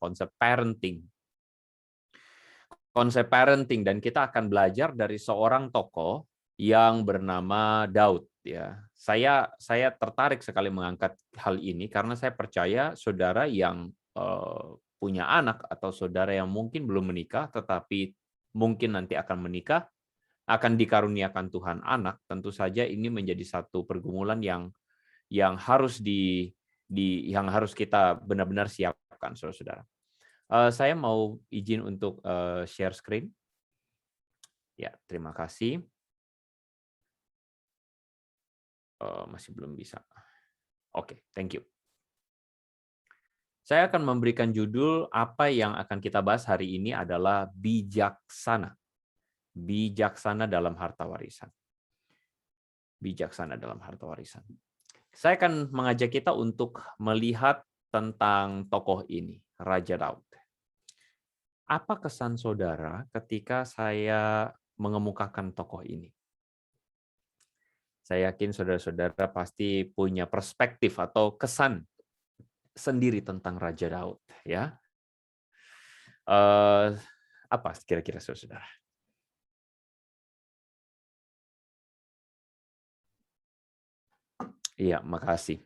konsep parenting. Konsep parenting, dan kita akan belajar dari seorang tokoh yang bernama Daud. Ya, saya tertarik sekali mengangkat hal ini karena saya percaya saudara yang punya anak atau saudara yang mungkin belum menikah tetapi mungkin nanti akan menikah, akan dikaruniakan Tuhan anak, tentu saja ini menjadi satu pergumulan yang harus yang harus kita benar-benar siapkan, saudara-saudara. Saya mau izin untuk share screen. Ya, terima kasih. Masih belum bisa. Oke, thank you. Saya akan memberikan judul apa yang akan kita bahas hari ini adalah bijaksana. Bijaksana dalam harta warisan. Bijaksana dalam harta warisan. Saya akan mengajak kita untuk melihat tentang tokoh ini, Raja Daud. Apa kesan saudara ketika saya mengemukakan tokoh ini? Saya yakin saudara-saudara pasti punya perspektif atau kesan sendiri tentang Raja Daud, ya. Apa kira-kira saudara? Iya, makasih.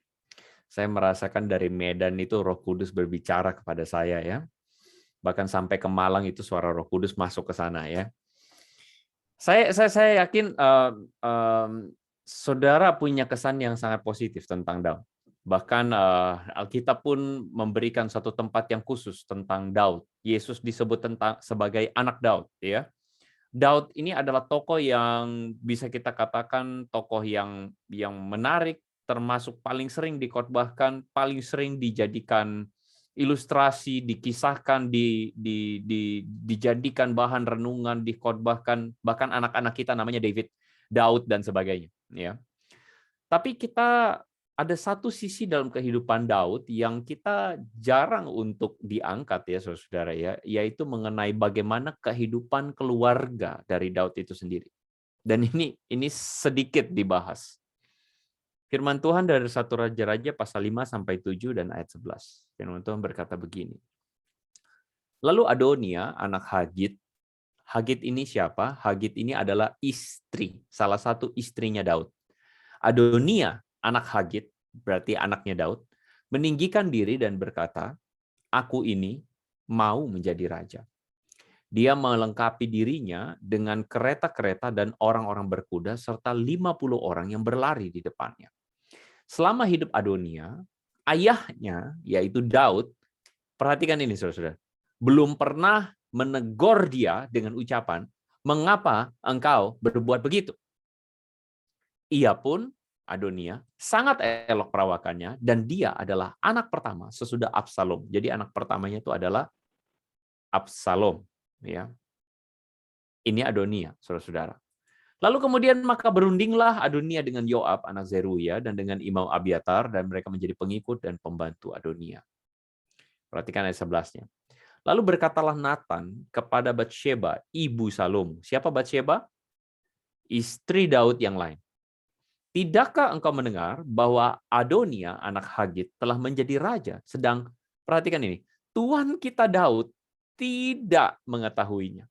Saya merasakan dari Medan itu Roh Kudus berbicara kepada saya, ya. Bahkan sampai ke Malang itu suara Roh Kudus masuk ke sana, ya. Saya yakin saudara punya kesan yang sangat positif tentang Daud. Bahkan Alkitab pun memberikan satu tempat yang khusus tentang Daud. Yesus disebut sebagai anak Daud, ya. Daud ini adalah tokoh yang bisa kita katakan tokoh yang menarik, termasuk paling sering dikhotbahkan, paling sering dijadikan ilustrasi, dikisahkan, dijadikan bahan renungan, dikhotbahkan, bahkan anak-anak kita namanya Daud dan sebagainya, ya. Tapi kita ada satu sisi dalam kehidupan Daud yang kita jarang untuk diangkat, ya saudara, ya, yaitu mengenai bagaimana kehidupan keluarga dari Daud itu sendiri. Dan ini sedikit dibahas. Firman Tuhan dari 1 Raja-Raja pasal 5 sampai 7 dan ayat 11. Firman Tuhan berkata begini. Lalu Adonia, anak Hagit. Hagit ini siapa? Hagit ini adalah istri, salah satu istrinya Daud. Adonia, anak Hagit, berarti anaknya Daud, meninggikan diri dan berkata, aku ini mau menjadi raja. Dia melengkapi dirinya dengan kereta-kereta dan orang-orang berkuda serta 50 orang yang berlari di depannya. Selama hidup Adonia, ayahnya, yaitu Daud, perhatikan ini saudara-saudara, belum pernah menegur dia dengan ucapan, mengapa engkau berbuat begitu? Ia pun, Adonia, sangat elok perawakannya, dan dia adalah anak pertama sesudah Absalom. Jadi anak pertamanya itu adalah Absalom. Ya. Ini Adonia, saudara-saudara. Lalu kemudian maka berundinglah Adonia dengan Yoab, anak Zeruya, dan dengan Imam Abiatar, dan mereka menjadi pengikut dan pembantu Adonia. Perhatikan ayat 11-nya. Lalu berkatalah Nathan kepada Batsheba, ibu Salom. Siapa Batsheba? Istri Daud yang lain. Tidakkah engkau mendengar bahwa Adonia, anak Hagit, telah menjadi raja, sedang, perhatikan ini, Tuan kita Daud tidak mengetahuinya.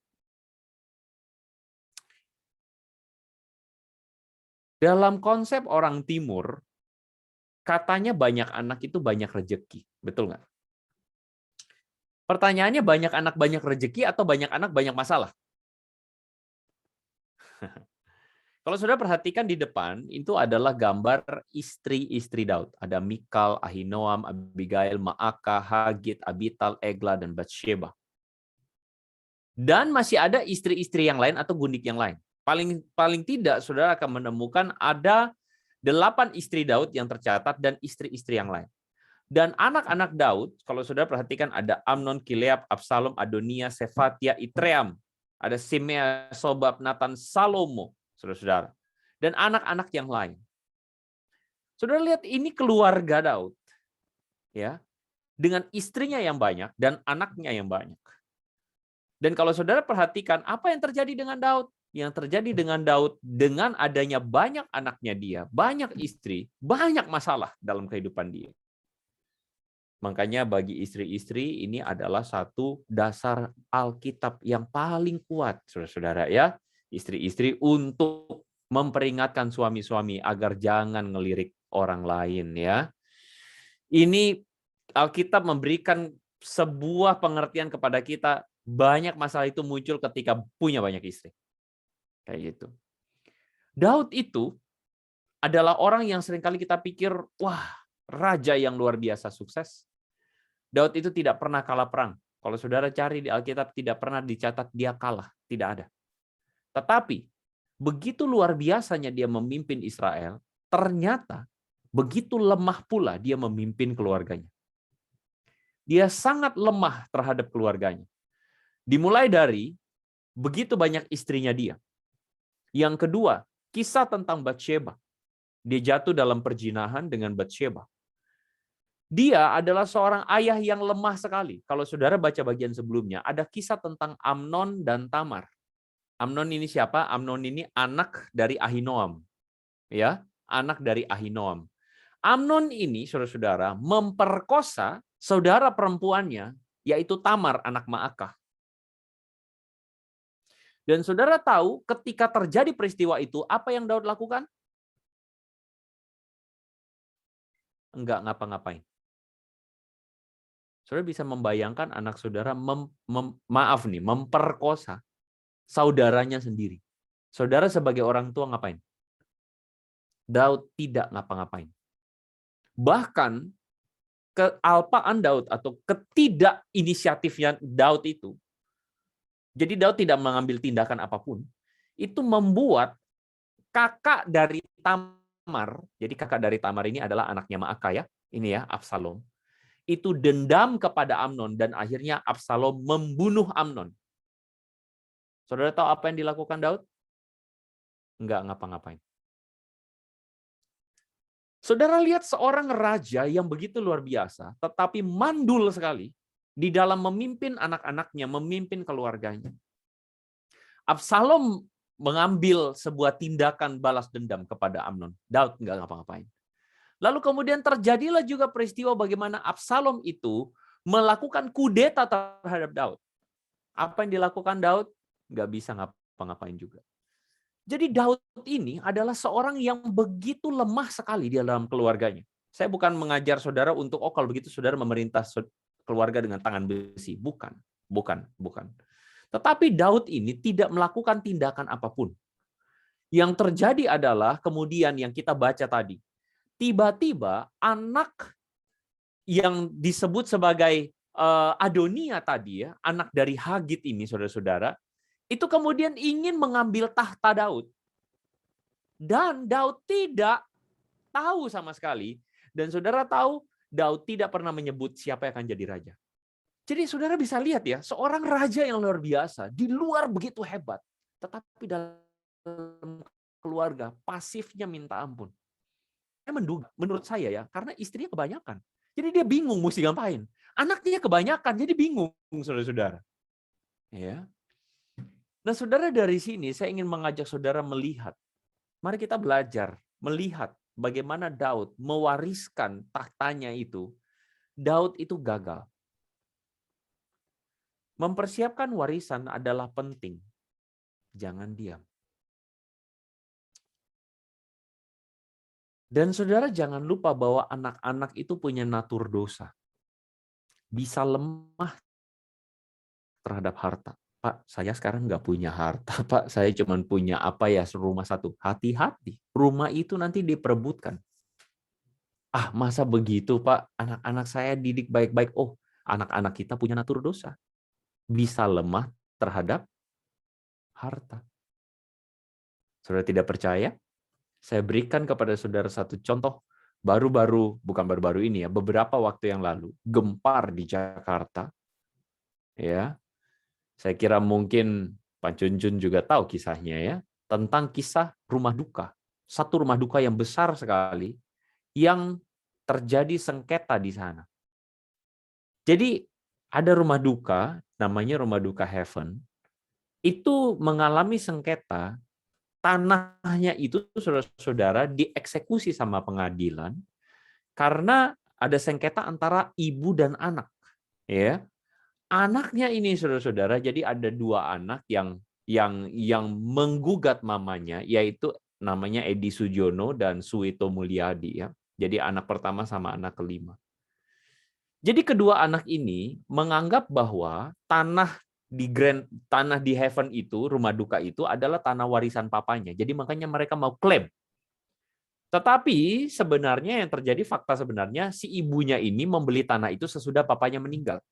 Dalam konsep orang Timur, katanya banyak anak itu banyak rejeki. Betul nggak? Pertanyaannya banyak anak banyak rejeki atau banyak anak banyak masalah? Kalau sudah perhatikan di depan, itu adalah gambar istri-istri Daud. Ada Mikal, Ahinoam, Abigail, Maakah, Hagit, Abital, Egla, dan Batsheba. Dan masih ada istri-istri yang lain atau gundik yang lain. Paling tidak, saudara akan menemukan ada 8 istri Daud yang tercatat dan istri-istri yang lain. Dan anak-anak Daud, kalau saudara perhatikan ada Amnon, Kileab, Absalom, Adonia, Sefatia, Itream. Ada Simea, Sobab, Nathan, Salomo, saudara-saudara. Dan anak-anak yang lain. Saudara lihat ini keluarga Daud. Ya, dengan istrinya yang banyak dan anaknya yang banyak. Dan kalau saudara perhatikan apa yang terjadi dengan Daud? Yang terjadi dengan Daud dengan adanya banyak anaknya dia, banyak istri, banyak masalah dalam kehidupan dia. Makanya bagi istri-istri ini adalah satu dasar Alkitab yang paling kuat, saudara-saudara ya. Istri-istri untuk memperingatkan suami-suami agar jangan ngelirik orang lain ya. Ini Alkitab memberikan sebuah pengertian kepada kita, banyak masalah itu muncul ketika punya banyak istri. Kayak gitu. Daud itu adalah orang yang seringkali kita pikir, wah, raja yang luar biasa sukses. Daud itu tidak pernah kalah perang. Kalau saudara cari di Alkitab, tidak pernah dicatat dia kalah. Tidak ada. Tetapi, begitu luar biasanya dia memimpin Israel, ternyata begitu lemah pula dia memimpin keluarganya. Dia sangat lemah terhadap keluarganya. Dimulai dari begitu banyak istrinya dia. Yang kedua, kisah tentang Batsheba. Dia jatuh dalam perzinahan dengan Batsheba. Dia adalah seorang ayah yang lemah sekali. Kalau saudara baca bagian sebelumnya, ada kisah tentang Amnon dan Tamar. Amnon ini siapa? Amnon ini anak dari Ahinoam. Ya, anak dari Ahinoam. Amnon ini, saudara-saudara, memperkosa saudara perempuannya, yaitu Tamar, anak Maakah. Dan saudara tahu ketika terjadi peristiwa itu, apa yang Daud lakukan? Enggak ngapa-ngapain. Saudara bisa membayangkan anak saudara memperkosa saudaranya sendiri. Saudara sebagai orang tua ngapain? Daud tidak ngapa-ngapain. Bahkan kealpaan Daud atau ketidakinisiatifnya Daud itu, jadi Daud tidak mengambil tindakan apapun, itu membuat kakak dari Tamar, jadi kakak dari Tamar ini adalah anaknya Maakah ya, ini ya Absalom, itu dendam kepada Amnon dan akhirnya Absalom membunuh Amnon. Saudara tahu apa yang dilakukan Daud? Enggak ngapa-ngapain. Saudara lihat seorang raja yang begitu luar biasa, tetapi mandul sekali di dalam memimpin anak-anaknya, memimpin keluarganya. Absalom mengambil sebuah tindakan balas dendam kepada Amnon. Daud enggak ngapa-ngapain. Lalu kemudian terjadilah juga peristiwa bagaimana Absalom itu melakukan kudeta terhadap Daud. Apa yang dilakukan Daud? Nggak bisa ngapa-ngapain juga. Jadi Daud ini adalah seorang yang begitu lemah sekali di dalam keluarganya. Saya bukan mengajar saudara untuk, oh kalau begitu saudara memerintah keluarga dengan tangan besi. Bukan. Tetapi Daud ini tidak melakukan tindakan apapun. Yang terjadi adalah kemudian yang kita baca tadi. Tiba-tiba anak yang disebut sebagai Adonia tadi ya, anak dari Hagit ini saudara-saudara, itu kemudian ingin mengambil tahta Daud. Dan Daud tidak tahu sama sekali. Dan saudara tahu, Daud tidak pernah menyebut siapa yang akan jadi raja. Jadi saudara bisa lihat ya, seorang raja yang luar biasa, di luar begitu hebat. Tetapi dalam keluarga, pasifnya minta ampun. Saya menduga, menurut saya ya, karena istrinya kebanyakan. Jadi dia bingung mesti ngapain. Anaknya kebanyakan, jadi bingung saudara-saudara. Ya. Nah, saudara dari sini saya ingin mengajak saudara melihat. Mari kita belajar, melihat bagaimana Daud mewariskan tahtanya itu. Daud itu gagal. Mempersiapkan warisan adalah penting. Jangan diam. Dan saudara jangan lupa bahwa anak-anak itu punya natur dosa. Bisa lemah terhadap harta. Pak, saya sekarang nggak punya harta. Pak, saya cuma punya apa ya, rumah satu. Hati-hati. Rumah itu nanti diperebutkan. Ah, masa begitu, Pak? Anak-anak saya didik baik-baik. Oh, anak-anak kita punya natur dosa. Bisa lemah terhadap harta. Saudara tidak percaya? Saya berikan kepada saudara satu contoh bukan baru-baru ini ya, beberapa waktu yang lalu, gempar di Jakarta. Ya. Saya kira mungkin Pak Junjun juga tahu kisahnya ya, tentang kisah rumah duka. Satu rumah duka yang besar sekali yang terjadi sengketa di sana. Jadi ada rumah duka namanya Rumah Duka Heaven. Itu mengalami sengketa. Tanahnya itu saudara-saudara dieksekusi sama pengadilan karena ada sengketa antara ibu dan anak. Ya, anaknya ini saudara-saudara, jadi ada dua anak yang menggugat mamanya, yaitu namanya Edi Sujono dan Suwito Mulyadi ya. Jadi anak pertama sama anak kelima. Jadi kedua anak ini menganggap bahwa tanah di heaven itu, rumah duka itu adalah tanah warisan papanya. Jadi makanya mereka mau klaim. Tetapi sebenarnya yang terjadi, fakta sebenarnya si ibunya ini membeli tanah itu sesudah papanya meninggal.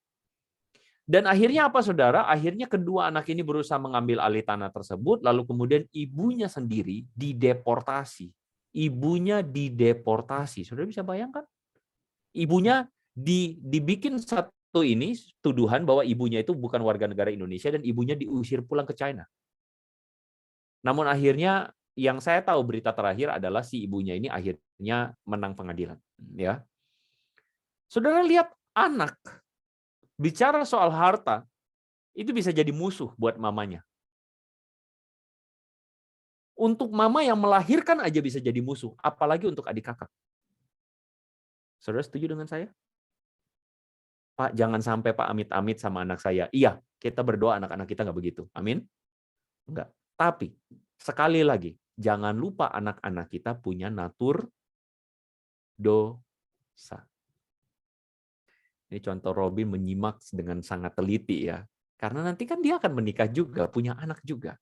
Dan akhirnya apa saudara? Akhirnya kedua anak ini berusaha mengambil alih tanah tersebut, lalu kemudian ibunya sendiri dideportasi. Ibunya dideportasi. Saudara bisa bayangkan? Ibunya dibikin satu ini tuduhan bahwa ibunya itu bukan warga negara Indonesia dan ibunya diusir pulang ke China. Namun akhirnya yang saya tahu berita terakhir adalah si ibunya ini akhirnya menang pengadilan, ya. Saudara lihat, anak bicara soal harta itu bisa jadi musuh buat mamanya. Untuk mama yang melahirkan aja bisa jadi musuh, apalagi untuk adik kakak. Saudara setuju dengan saya? Pak, jangan sampai Pak amit-amit sama anak saya. Iya, kita berdoa anak-anak kita nggak begitu. Amin? Enggak. Tapi, sekali lagi, jangan lupa anak-anak kita punya natur dosa. Ini contoh Robin menyimak dengan sangat teliti ya. Karena nanti kan dia akan menikah juga, punya anak juga.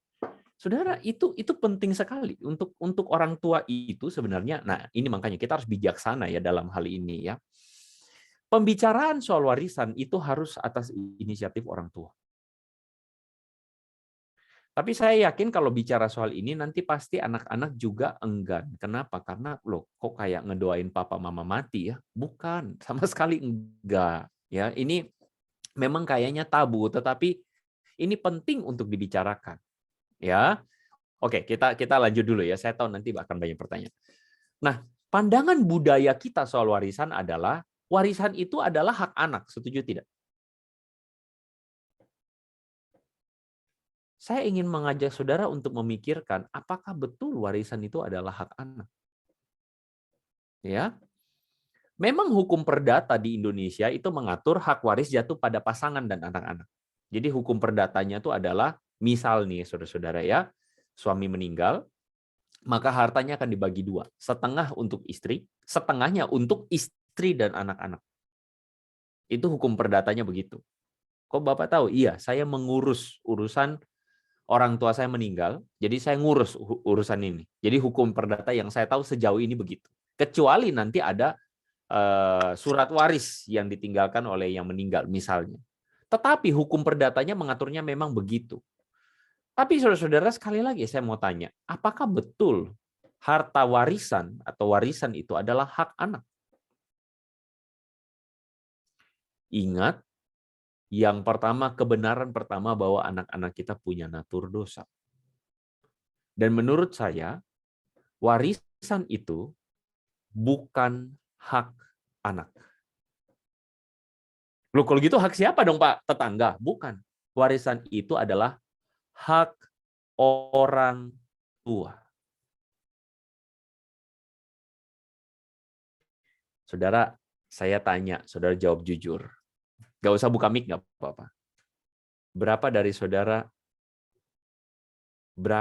Saudara, itu penting sekali untuk orang tua itu sebenarnya. Nah, ini makanya kita harus bijaksana ya dalam hal ini ya. Pembicaraan soal warisan itu harus atas inisiatif orang tua. Tapi saya yakin kalau bicara soal ini nanti pasti anak-anak juga enggan. Kenapa? Karena loh, kok kayak ngedoain papa mama mati ya? Bukan, sama sekali enggak. Ya, ini memang kayaknya tabu, tetapi ini penting untuk dibicarakan. Ya. Oke, kita lanjut dulu ya. Saya tahu nanti akan banyak pertanyaan. Nah, pandangan budaya kita soal warisan adalah warisan itu adalah hak anak. Setuju tidak? Saya ingin mengajak saudara untuk memikirkan apakah betul warisan itu adalah hak anak. Ya. Memang hukum perdata di Indonesia itu mengatur hak waris jatuh pada pasangan dan anak-anak. Jadi hukum perdatanya itu adalah misal nih saudara-saudara ya, suami meninggal, maka hartanya akan dibagi dua. Setengah untuk istri, setengahnya untuk istri dan anak-anak. Itu hukum perdatanya begitu. Kok Bapak tahu? Iya, saya mengurus urusan orang tua saya meninggal, jadi saya ngurus urusan ini. Jadi hukum perdata yang saya tahu sejauh ini begitu. Kecuali nanti ada surat waris yang ditinggalkan oleh yang meninggal misalnya. Tetapi hukum perdatanya mengaturnya memang begitu. Tapi saudara-saudara, sekali lagi saya mau tanya, apakah betul harta warisan atau warisan itu adalah hak anak? Ingat, yang pertama, kebenaran pertama bahwa anak-anak kita punya natur dosa. Dan menurut saya, warisan itu bukan hak anak. Loh, kalau gitu hak siapa dong, Pak? Tetangga? Bukan. Warisan itu adalah hak orang tua. Saudara, saya tanya, saudara jawab jujur. Gak usah buka mic, nggak apa-apa. Berapa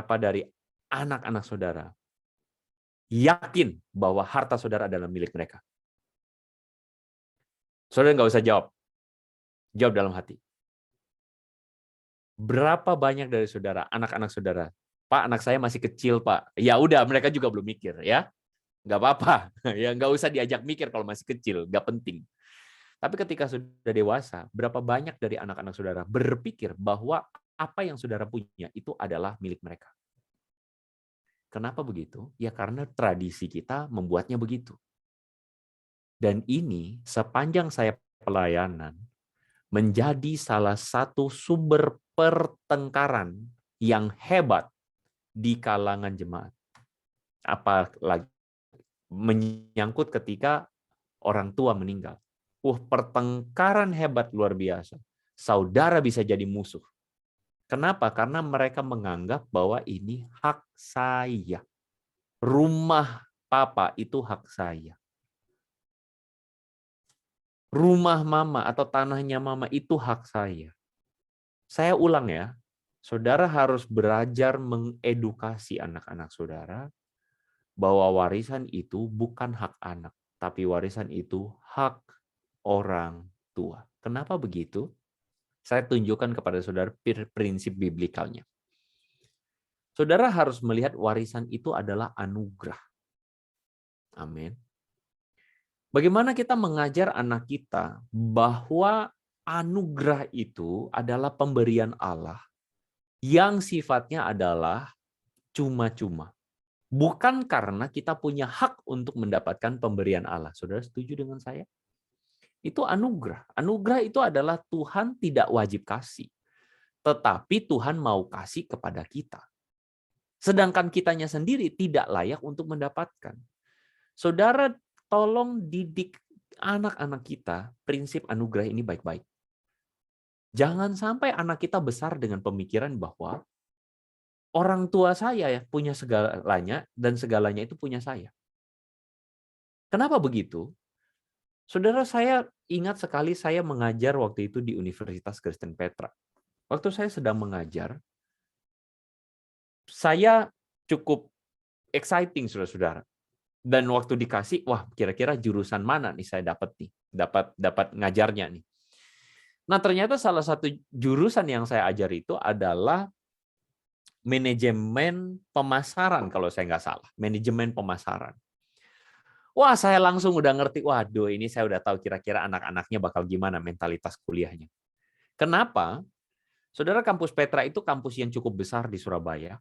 dari anak-anak saudara yakin bahwa harta saudara adalah milik mereka? Saudara nggak usah jawab. Jawab dalam hati. Berapa banyak dari saudara, anak-anak saudara, Pak, anak saya masih kecil, Pak. Ya udah, mereka juga belum mikir, ya. Nggak apa-apa. Ya, nggak usah diajak mikir kalau masih kecil, nggak penting. Tapi ketika sudah dewasa, berapa banyak dari anak-anak saudara berpikir bahwa apa yang saudara punya itu adalah milik mereka? Kenapa begitu? Ya karena tradisi kita membuatnya begitu. Dan ini sepanjang saya pelayanan menjadi salah satu sumber pertengkaran yang hebat di kalangan jemaat. Apalagi menyangkut ketika orang tua meninggal. Pertengkaran hebat luar biasa. Saudara bisa jadi musuh. Kenapa? Karena mereka menganggap bahwa ini hak saya. Rumah papa itu hak saya. Rumah mama atau tanahnya mama itu hak saya. Saya ulang ya, saudara harus belajar mengedukasi anak-anak saudara bahwa warisan itu bukan hak anak, tapi warisan itu hak orang tua. Kenapa begitu? Saya tunjukkan kepada saudara prinsip biblikalnya. Saudara harus melihat warisan itu adalah anugerah. Amin. Bagaimana kita mengajar anak kita bahwa anugerah itu adalah pemberian Allah yang sifatnya adalah cuma-cuma. Bukan karena kita punya hak untuk mendapatkan pemberian Allah. Saudara setuju dengan saya? Itu anugerah. Anugerah itu adalah Tuhan tidak wajib kasih. Tetapi Tuhan mau kasih kepada kita. Sedangkan kitanya sendiri tidak layak untuk mendapatkan. Saudara, tolong didik anak-anak kita prinsip anugerah ini baik-baik. Jangan sampai anak kita besar dengan pemikiran bahwa orang tua saya ya punya segalanya dan segalanya itu punya saya. Kenapa begitu? Saudara, saya ingat sekali saya mengajar waktu itu di Universitas Kristen Petra. Waktu saya sedang mengajar, saya cukup exciting, saudara-saudara. Dan waktu dikasih, wah kira-kira jurusan mana nih saya dapat nih, dapat ngajarnya nih. Nah ternyata salah satu jurusan yang saya ajar itu adalah manajemen pemasaran kalau saya nggak salah, manajemen pemasaran. Wah saya langsung udah ngerti, waduh ini saya udah tahu kira-kira anak-anaknya bakal gimana mentalitas kuliahnya. Kenapa? Saudara, kampus Petra itu kampus yang cukup besar di Surabaya.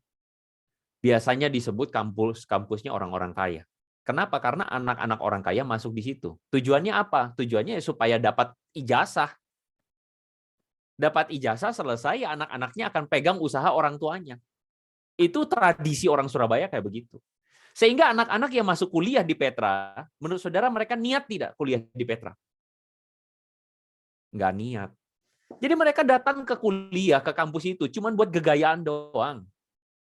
Biasanya disebut kampusnya orang-orang kaya. Kenapa? Karena anak-anak orang kaya masuk di situ. Tujuannya apa? Tujuannya supaya dapat ijazah. Dapat ijazah selesai, anak-anaknya akan pegang usaha orang tuanya. Itu tradisi orang Surabaya kayak begitu. Sehingga anak-anak yang masuk kuliah di Petra, menurut saudara mereka niat tidak kuliah di Petra? Nggak niat. Jadi mereka datang ke kuliah, ke kampus itu, cuman buat gegayaan doang.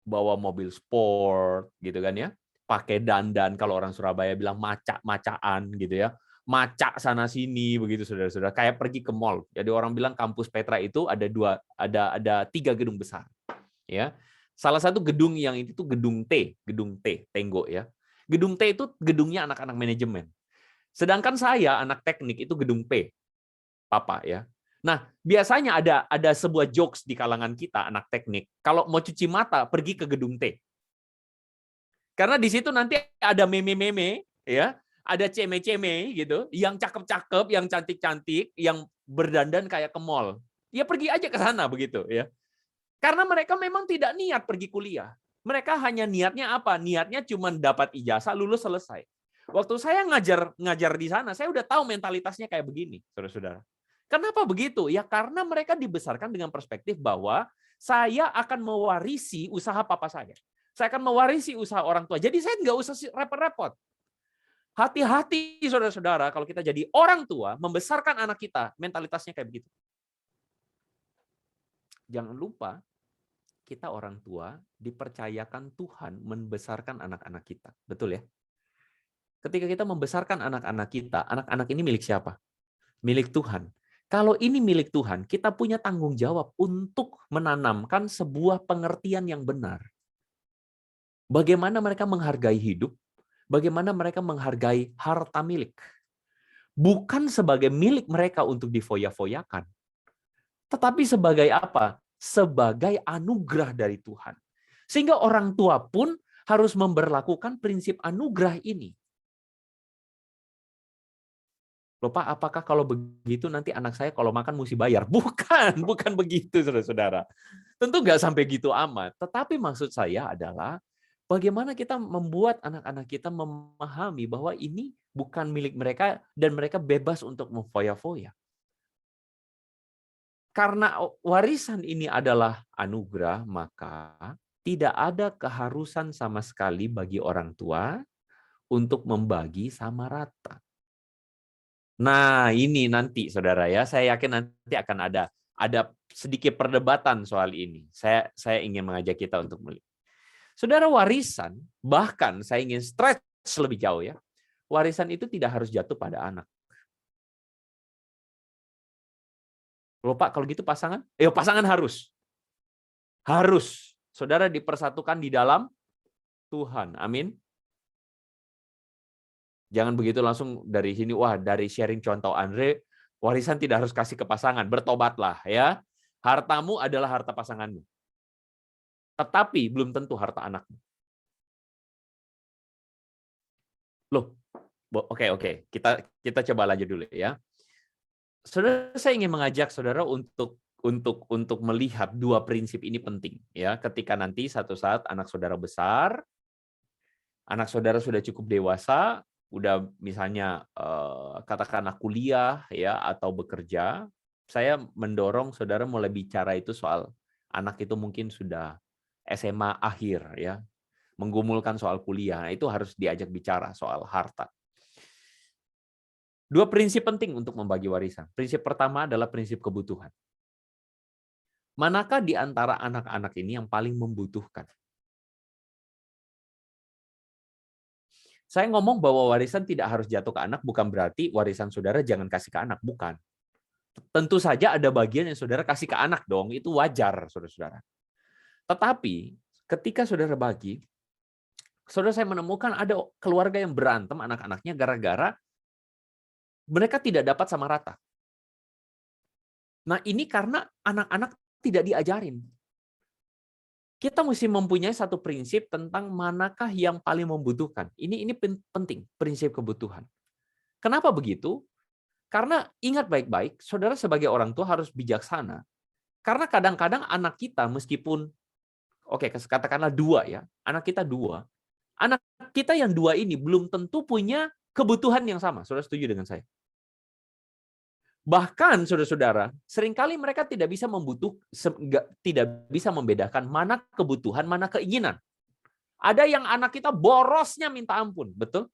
Bawa mobil sport, gitu kan ya. Pakai dandan, kalau orang Surabaya bilang macak-macaan gitu ya. Macak sana sini begitu saudara-saudara, kayak pergi ke mall. Jadi orang bilang kampus Petra itu ada 3 gedung besar. Ya. Salah satu gedung yang itu tuh gedung T, Tenggo ya. Gedung T itu gedungnya anak-anak manajemen. Sedangkan saya anak teknik itu gedung P, Papa ya. Nah, biasanya ada sebuah jokes di kalangan kita anak teknik. Kalau mau cuci mata, pergi ke gedung T. Karena di situ nanti ada meme-meme, ya, ada ceme-ceme gitu, yang cakep-cakep, yang cantik-cantik, yang berdandan kayak ke mall. Ya pergi aja ke sana begitu, ya. Karena mereka memang tidak niat pergi kuliah. Mereka hanya niatnya apa? Niatnya cuma dapat ijazah, lulus, selesai. Waktu saya ngajar di sana, saya udah tahu mentalitasnya kayak begini, saudara-saudara. Kenapa begitu? Ya karena mereka dibesarkan dengan perspektif bahwa saya akan mewarisi usaha papa saya. Saya akan mewarisi usaha orang tua. Jadi saya nggak usah repot-repot. Hati-hati saudara-saudara kalau kita jadi orang tua, membesarkan anak kita, mentalitasnya kayak begitu. Jangan lupa, kita orang tua dipercayakan Tuhan membesarkan anak-anak kita. Betul ya? Ketika kita membesarkan anak-anak kita, anak-anak ini milik siapa? Milik Tuhan. Kalau ini milik Tuhan, kita punya tanggung jawab untuk menanamkan sebuah pengertian yang benar. Bagaimana mereka menghargai hidup, bagaimana mereka menghargai harta milik. Bukan sebagai milik mereka untuk difoya-foyakan, tetapi sebagai apa? Sebagai anugerah dari Tuhan. Sehingga orang tua pun harus memberlakukan prinsip anugerah ini. Loh Pak, apakah kalau begitu nanti anak saya kalau makan mesti bayar? Bukan begitu, saudara-saudara. Tentu nggak sampai gitu amat. Tetapi maksud saya adalah bagaimana kita membuat anak-anak kita memahami bahwa ini bukan milik mereka dan mereka bebas untuk memfoya-foya. Karena warisan ini adalah anugerah, maka tidak ada keharusan sama sekali bagi orang tua untuk membagi sama rata. Nah, ini nanti saudara ya, saya yakin nanti akan ada sedikit perdebatan soal ini. Saya ingin mengajak kita untuk melihat. Saudara, warisan, bahkan saya ingin stretch lebih jauh ya. Warisan itu tidak harus jatuh pada anak. Loh Pak, kalau gitu pasangan? Pasangan harus. Harus. Saudara dipersatukan di dalam Tuhan. Amin. Jangan begitu langsung dari sini, wah dari sharing contoh Andre, warisan tidak harus kasih ke pasangan. Bertobatlah ya. Hartamu adalah harta pasanganmu. Tetapi belum tentu harta anakmu. Loh, oke. Kita coba lanjut dulu ya. Saudara, saya ingin mengajak saudara untuk melihat dua prinsip ini penting ya. Ketika nanti satu saat anak saudara besar, anak saudara sudah cukup dewasa, udah misalnya katakanlah kuliah ya atau bekerja, saya mendorong saudara mulai bicara itu soal anak itu mungkin sudah SMA akhir ya, menggumulkan soal kuliah. Nah, itu harus diajak bicara soal harta. Dua prinsip penting untuk membagi warisan. Prinsip pertama adalah prinsip kebutuhan. Manakah di antara anak-anak ini yang paling membutuhkan? Saya ngomong bahwa warisan tidak harus jatuh ke anak, bukan berarti warisan saudara jangan kasih ke anak, bukan. Tentu saja ada bagian yang saudara kasih ke anak dong, itu wajar, saudara-saudara. Tetapi ketika saudara bagi, saudara saya menemukan ada keluarga yang berantem anak-anaknya gara-gara mereka tidak dapat sama rata. Nah, ini karena anak-anak tidak diajarin. Kita mesti mempunyai satu prinsip tentang manakah yang paling membutuhkan. Ini penting, prinsip kebutuhan. Kenapa begitu? Karena ingat baik-baik, saudara sebagai orang tua harus bijaksana. Karena kadang-kadang anak kita meskipun, katakanlah 2 ya, anak kita 2. Anak kita yang 2 ini belum tentu punya kebutuhan yang sama. Saudara setuju dengan saya? Bahkan saudara-saudara, seringkali mereka tidak bisa membedakan mana kebutuhan, mana keinginan. Ada yang anak kita borosnya minta ampun, betul?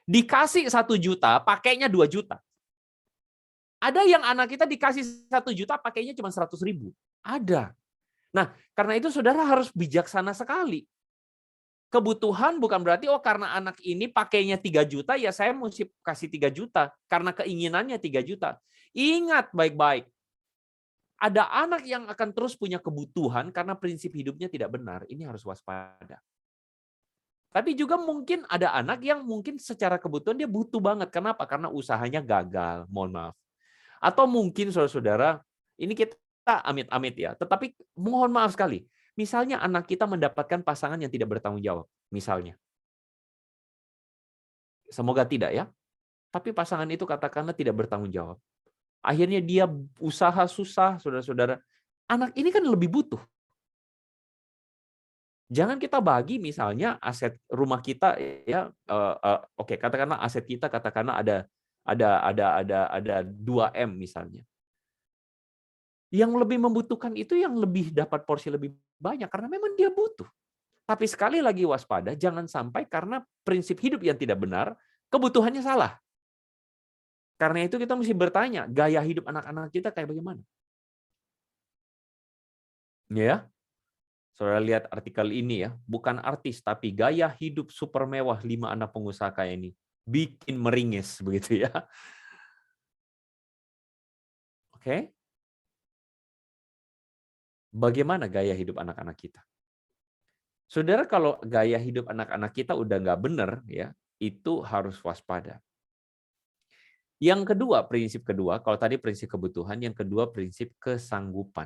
Dikasih 1 juta, pakainya 2 juta. Ada yang anak kita dikasih 1 juta, pakainya cuma 100.000. Ada. Nah, karena itu saudara harus bijaksana sekali. Kebutuhan bukan berarti, karena anak ini pakainya 3 juta, ya saya mesti kasih 3 juta. Karena keinginannya 3 juta. Ingat baik-baik. Ada anak yang akan terus punya kebutuhan karena prinsip hidupnya tidak benar. Ini harus waspada. Tapi juga mungkin ada anak yang mungkin secara kebutuhan dia butuh banget. Kenapa? Karena usahanya gagal. Mohon maaf. Atau mungkin saudara-saudara, ini kita amit-amit ya. Tetapi mohon maaf sekali. Misalnya anak kita mendapatkan pasangan yang tidak bertanggung jawab. Misalnya. Semoga tidak ya. Tapi pasangan itu katakanlah tidak bertanggung jawab. Akhirnya dia usaha susah, saudara-saudara. Anak ini kan lebih butuh. Jangan kita bagi misalnya aset rumah kita ya, katakanlah aset kita katakanlah ada 2M misalnya. Yang lebih membutuhkan itu yang lebih dapat porsi lebih banyak karena memang dia butuh. Tapi sekali lagi waspada, jangan sampai karena prinsip hidup yang tidak benar, kebutuhannya salah. Karena itu kita mesti bertanya, gaya hidup anak-anak kita kayak bagaimana? Ya. Saudara lihat artikel ini ya, bukan artis tapi gaya hidup super mewah 5 anak pengusaha kaya ini. Bikin meringis begitu ya. Oke. Bagaimana gaya hidup anak-anak kita? Saudara, kalau gaya hidup anak-anak kita udah nggak benar ya, itu harus waspada. Yang kedua, prinsip kedua, kalau tadi prinsip kebutuhan, yang kedua prinsip kesanggupan.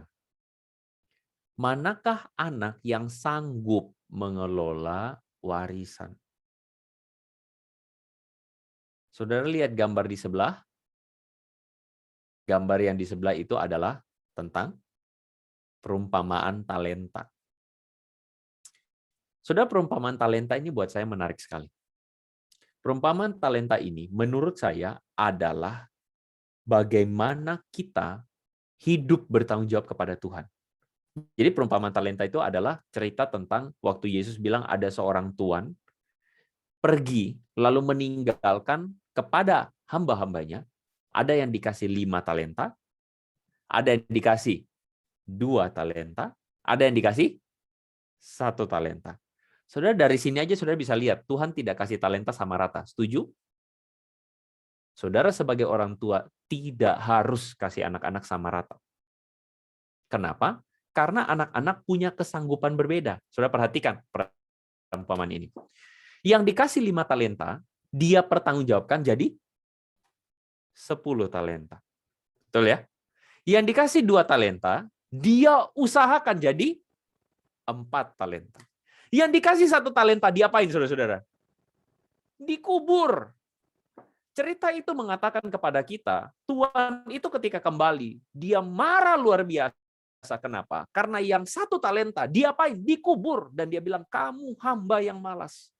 Manakah anak yang sanggup mengelola warisan? Saudara lihat gambar di sebelah. Gambar yang di sebelah itu adalah tentang perumpamaan talenta. Saudara, perumpamaan talenta ini buat saya menarik sekali. Perumpamaan talenta ini menurut saya adalah bagaimana kita hidup bertanggung jawab kepada Tuhan. Jadi perumpamaan talenta itu adalah cerita tentang waktu Yesus bilang ada seorang tuan pergi lalu meninggalkan kepada hamba-hambanya, ada yang dikasih 5 talenta, ada yang dikasih 2 talenta, ada yang dikasih 1 talenta. Saudara, dari sini aja saudara bisa lihat, Tuhan tidak kasih talenta sama rata. Setuju? Saudara sebagai orang tua tidak harus kasih anak-anak sama rata. Kenapa? Karena anak-anak punya kesanggupan berbeda. Saudara perhatikan perumpamaan ini. Yang dikasih 5 talenta, dia pertanggungjawabkan jadi 10 talenta. Betul ya? Yang dikasih 2 talenta, dia usahakan jadi 4 talenta. Yang dikasih 1 talenta, diapain saudara-saudara? Dikubur. Cerita itu mengatakan kepada kita, Tuhan itu ketika kembali, dia marah luar biasa. Kenapa? Karena yang 1 talenta, diapain? Dikubur. Dan dia bilang, kamu hamba yang malas.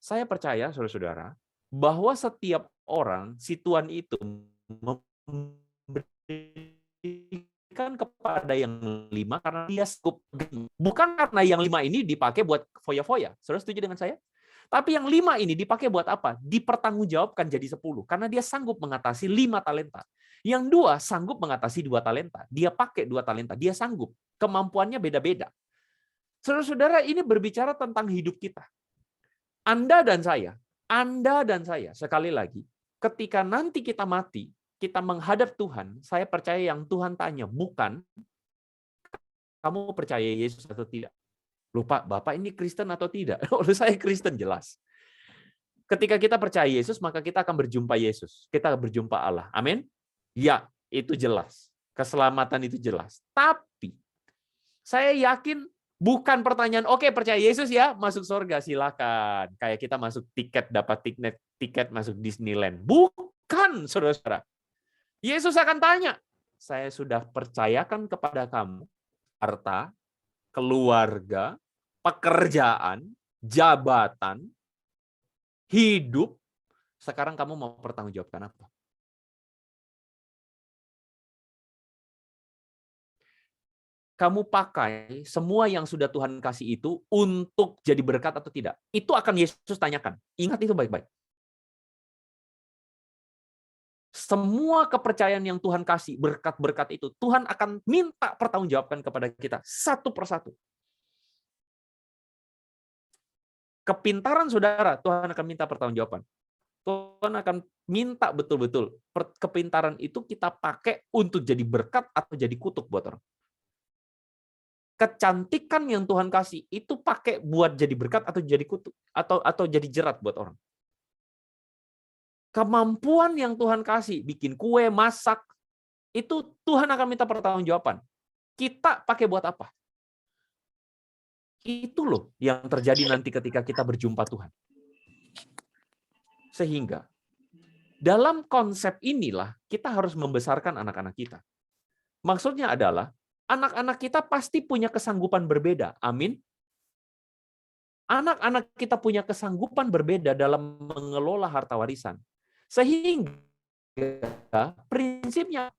Saya percaya, saudara-saudara, bahwa setiap orang, si Tuhan itu memberikan kepada yang 5 karena dia sanggup. Bukan karena yang 5 ini dipakai buat foya-foya. Saudara setuju dengan saya? Tapi yang 5 ini dipakai buat apa? Dipertanggungjawabkan jadi 10. Karena dia sanggup mengatasi 5 talenta. Yang 2 sanggup mengatasi 2 talenta. Dia pakai 2 talenta. Dia sanggup. Kemampuannya beda-beda. Saudara-saudara, ini berbicara tentang hidup kita. Anda dan saya, sekali lagi, ketika nanti kita mati, kita menghadap Tuhan, saya percaya yang Tuhan tanya, bukan kamu percaya Yesus atau tidak. Lupa, Bapak ini Kristen atau tidak? Oleh saya Kristen, jelas. Ketika kita percaya Yesus, maka kita akan berjumpa Yesus. Kita berjumpa Allah. Amin? Ya, itu jelas. Keselamatan itu jelas. Tapi, saya yakin bukan pertanyaan, oke, percaya Yesus ya, masuk surga, silakan. Kayak kita masuk tiket, dapat tiket masuk Disneyland. Bukan, saudara-saudara. Yesus akan tanya, saya sudah percayakan kepada kamu harta, keluarga, pekerjaan, jabatan, hidup, sekarang kamu mau pertanggungjawabkan apa? Kamu pakai semua yang sudah Tuhan kasih itu untuk jadi berkat atau tidak? Itu akan Yesus tanyakan. Ingat itu baik-baik. Semua kepercayaan yang Tuhan kasih, berkat-berkat itu, Tuhan akan minta pertanggungjawabkan kepada kita satu persatu. Kepintaran saudara, Tuhan akan minta pertanggungjawaban. Tuhan akan minta betul-betul kepintaran itu kita pakai untuk jadi berkat atau jadi kutuk buat orang. Kecantikan yang Tuhan kasih itu pakai buat jadi berkat atau jadi kutuk atau jadi jerat buat orang. Kemampuan yang Tuhan kasih, bikin kue, masak, itu Tuhan akan minta pertanggungjawaban. Kita pakai buat apa? Itu loh yang terjadi nanti ketika kita berjumpa Tuhan. Sehingga dalam konsep inilah kita harus membesarkan anak-anak kita. Maksudnya adalah anak-anak kita pasti punya kesanggupan berbeda. Amin. Anak-anak kita punya kesanggupan berbeda dalam mengelola harta warisan. Sehingga prinsipnya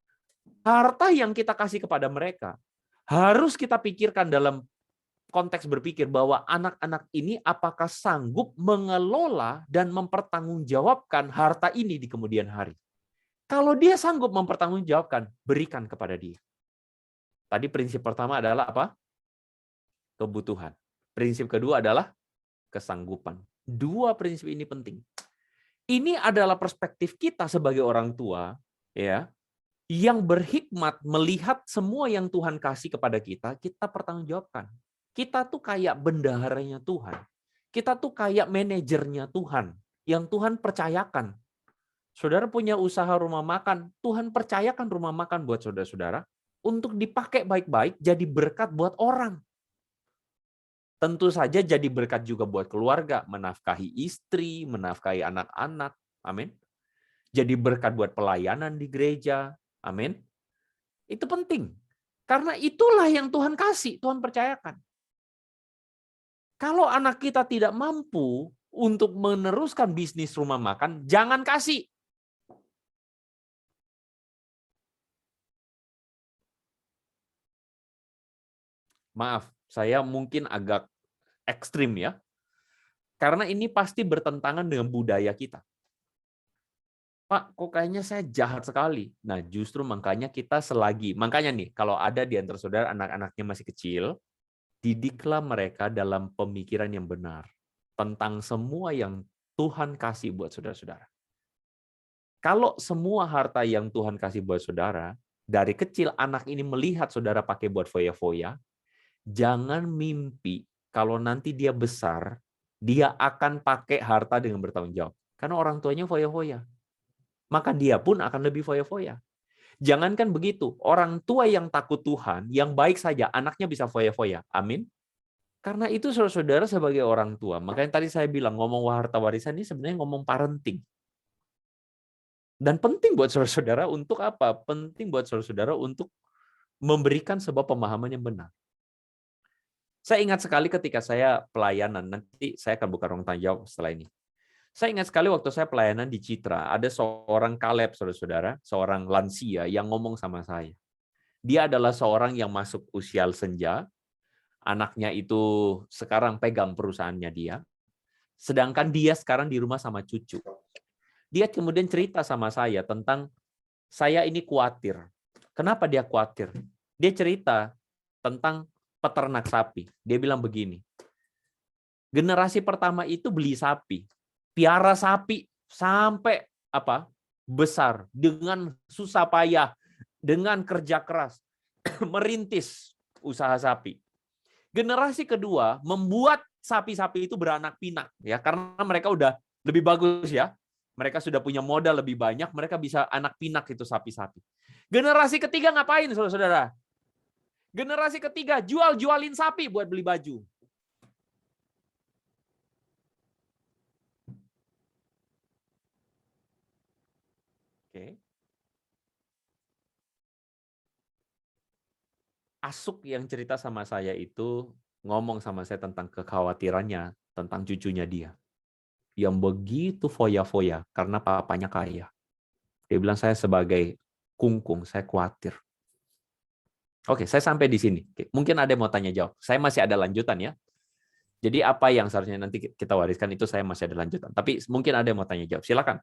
harta yang kita kasih kepada mereka harus kita pikirkan dalam konteks berpikir bahwa anak-anak ini apakah sanggup mengelola dan mempertanggungjawabkan harta ini di kemudian hari. Kalau dia sanggup mempertanggungjawabkan, berikan kepada dia. Tadi prinsip pertama adalah apa? Kebutuhan. Prinsip kedua adalah kesanggupan. 2 prinsip ini penting. Ini adalah perspektif kita sebagai orang tua, ya, yang berhikmat melihat semua yang Tuhan kasih kepada kita pertanggungjawabkan. Kita tuh kayak bendaharanya Tuhan. Kita tuh kayak manajernya Tuhan, yang Tuhan percayakan. Saudara punya usaha rumah makan, Tuhan percayakan rumah makan buat saudara-saudara untuk dipakai baik-baik, jadi berkat buat orang. Tentu saja jadi berkat juga buat keluarga, menafkahi istri, menafkahi anak-anak. Amin. Jadi berkat buat pelayanan di gereja. Amin. Itu penting. Karena itulah yang Tuhan kasih, Tuhan percayakan. Kalau anak kita tidak mampu untuk meneruskan bisnis rumah makan, jangan kasih. Maaf, saya mungkin agak ekstrim ya. Karena ini pasti bertentangan dengan budaya kita. Pak, kok kayaknya saya jahat sekali. Nah, justru makanya kita makanya nih, kalau ada di antara saudara anak-anaknya masih kecil, didiklah mereka dalam pemikiran yang benar tentang semua yang Tuhan kasih buat saudara-saudara. Kalau semua harta yang Tuhan kasih buat saudara, dari kecil anak ini melihat saudara pakai buat foya-foya, jangan mimpi kalau nanti dia besar, dia akan pakai harta dengan bertanggung jawab. Karena orang tuanya foya-foya. Maka dia pun akan lebih foya-foya. Jangankan begitu, orang tua yang takut Tuhan, yang baik saja, anaknya bisa foya-foya. Amin. Karena itu saudara-saudara sebagai orang tua, makanya tadi saya bilang ngomong harta warisan ini sebenarnya ngomong parenting. Dan penting buat saudara-saudara untuk apa? Penting buat saudara-saudara untuk memberikan sebuah pemahaman yang benar. Saya ingat sekali ketika saya pelayanan, nanti saya akan buka ruang tanya jawab setelah ini. Saya ingat sekali waktu saya pelayanan di Citra, ada seorang Kaleb, saudara-saudara, seorang lansia yang ngomong sama saya. Dia adalah seorang yang masuk usia senja, anaknya itu sekarang pegang perusahaannya dia, sedangkan dia sekarang di rumah sama cucu. Dia kemudian cerita sama saya tentang saya ini khawatir. Kenapa dia khawatir? Dia cerita tentang peternak sapi. Dia bilang begini, generasi pertama itu beli sapi, piara sapi sampai besar dengan susah payah, dengan kerja keras, merintis usaha sapi. Generasi kedua membuat sapi-sapi itu beranak pinak ya, karena mereka udah lebih bagus ya. Mereka sudah punya modal lebih banyak, mereka bisa anak pinak itu sapi-sapi. Generasi ketiga ngapain saudara-saudara? Generasi ketiga jual-jualin sapi buat beli baju. Oke. Asuk yang cerita sama saya itu ngomong sama saya tentang kekhawatirannya tentang cucunya dia. Yang begitu foya-foya karena papanya kaya. Dia bilang saya sebagai kungkung, saya khawatir. Oke, saya sampai di sini. Mungkin ada yang mau tanya jawab. Saya masih ada lanjutan ya. Jadi apa yang seharusnya nanti kita wariskan itu saya masih ada lanjutan. Tapi mungkin ada yang mau tanya jawab. Silakan.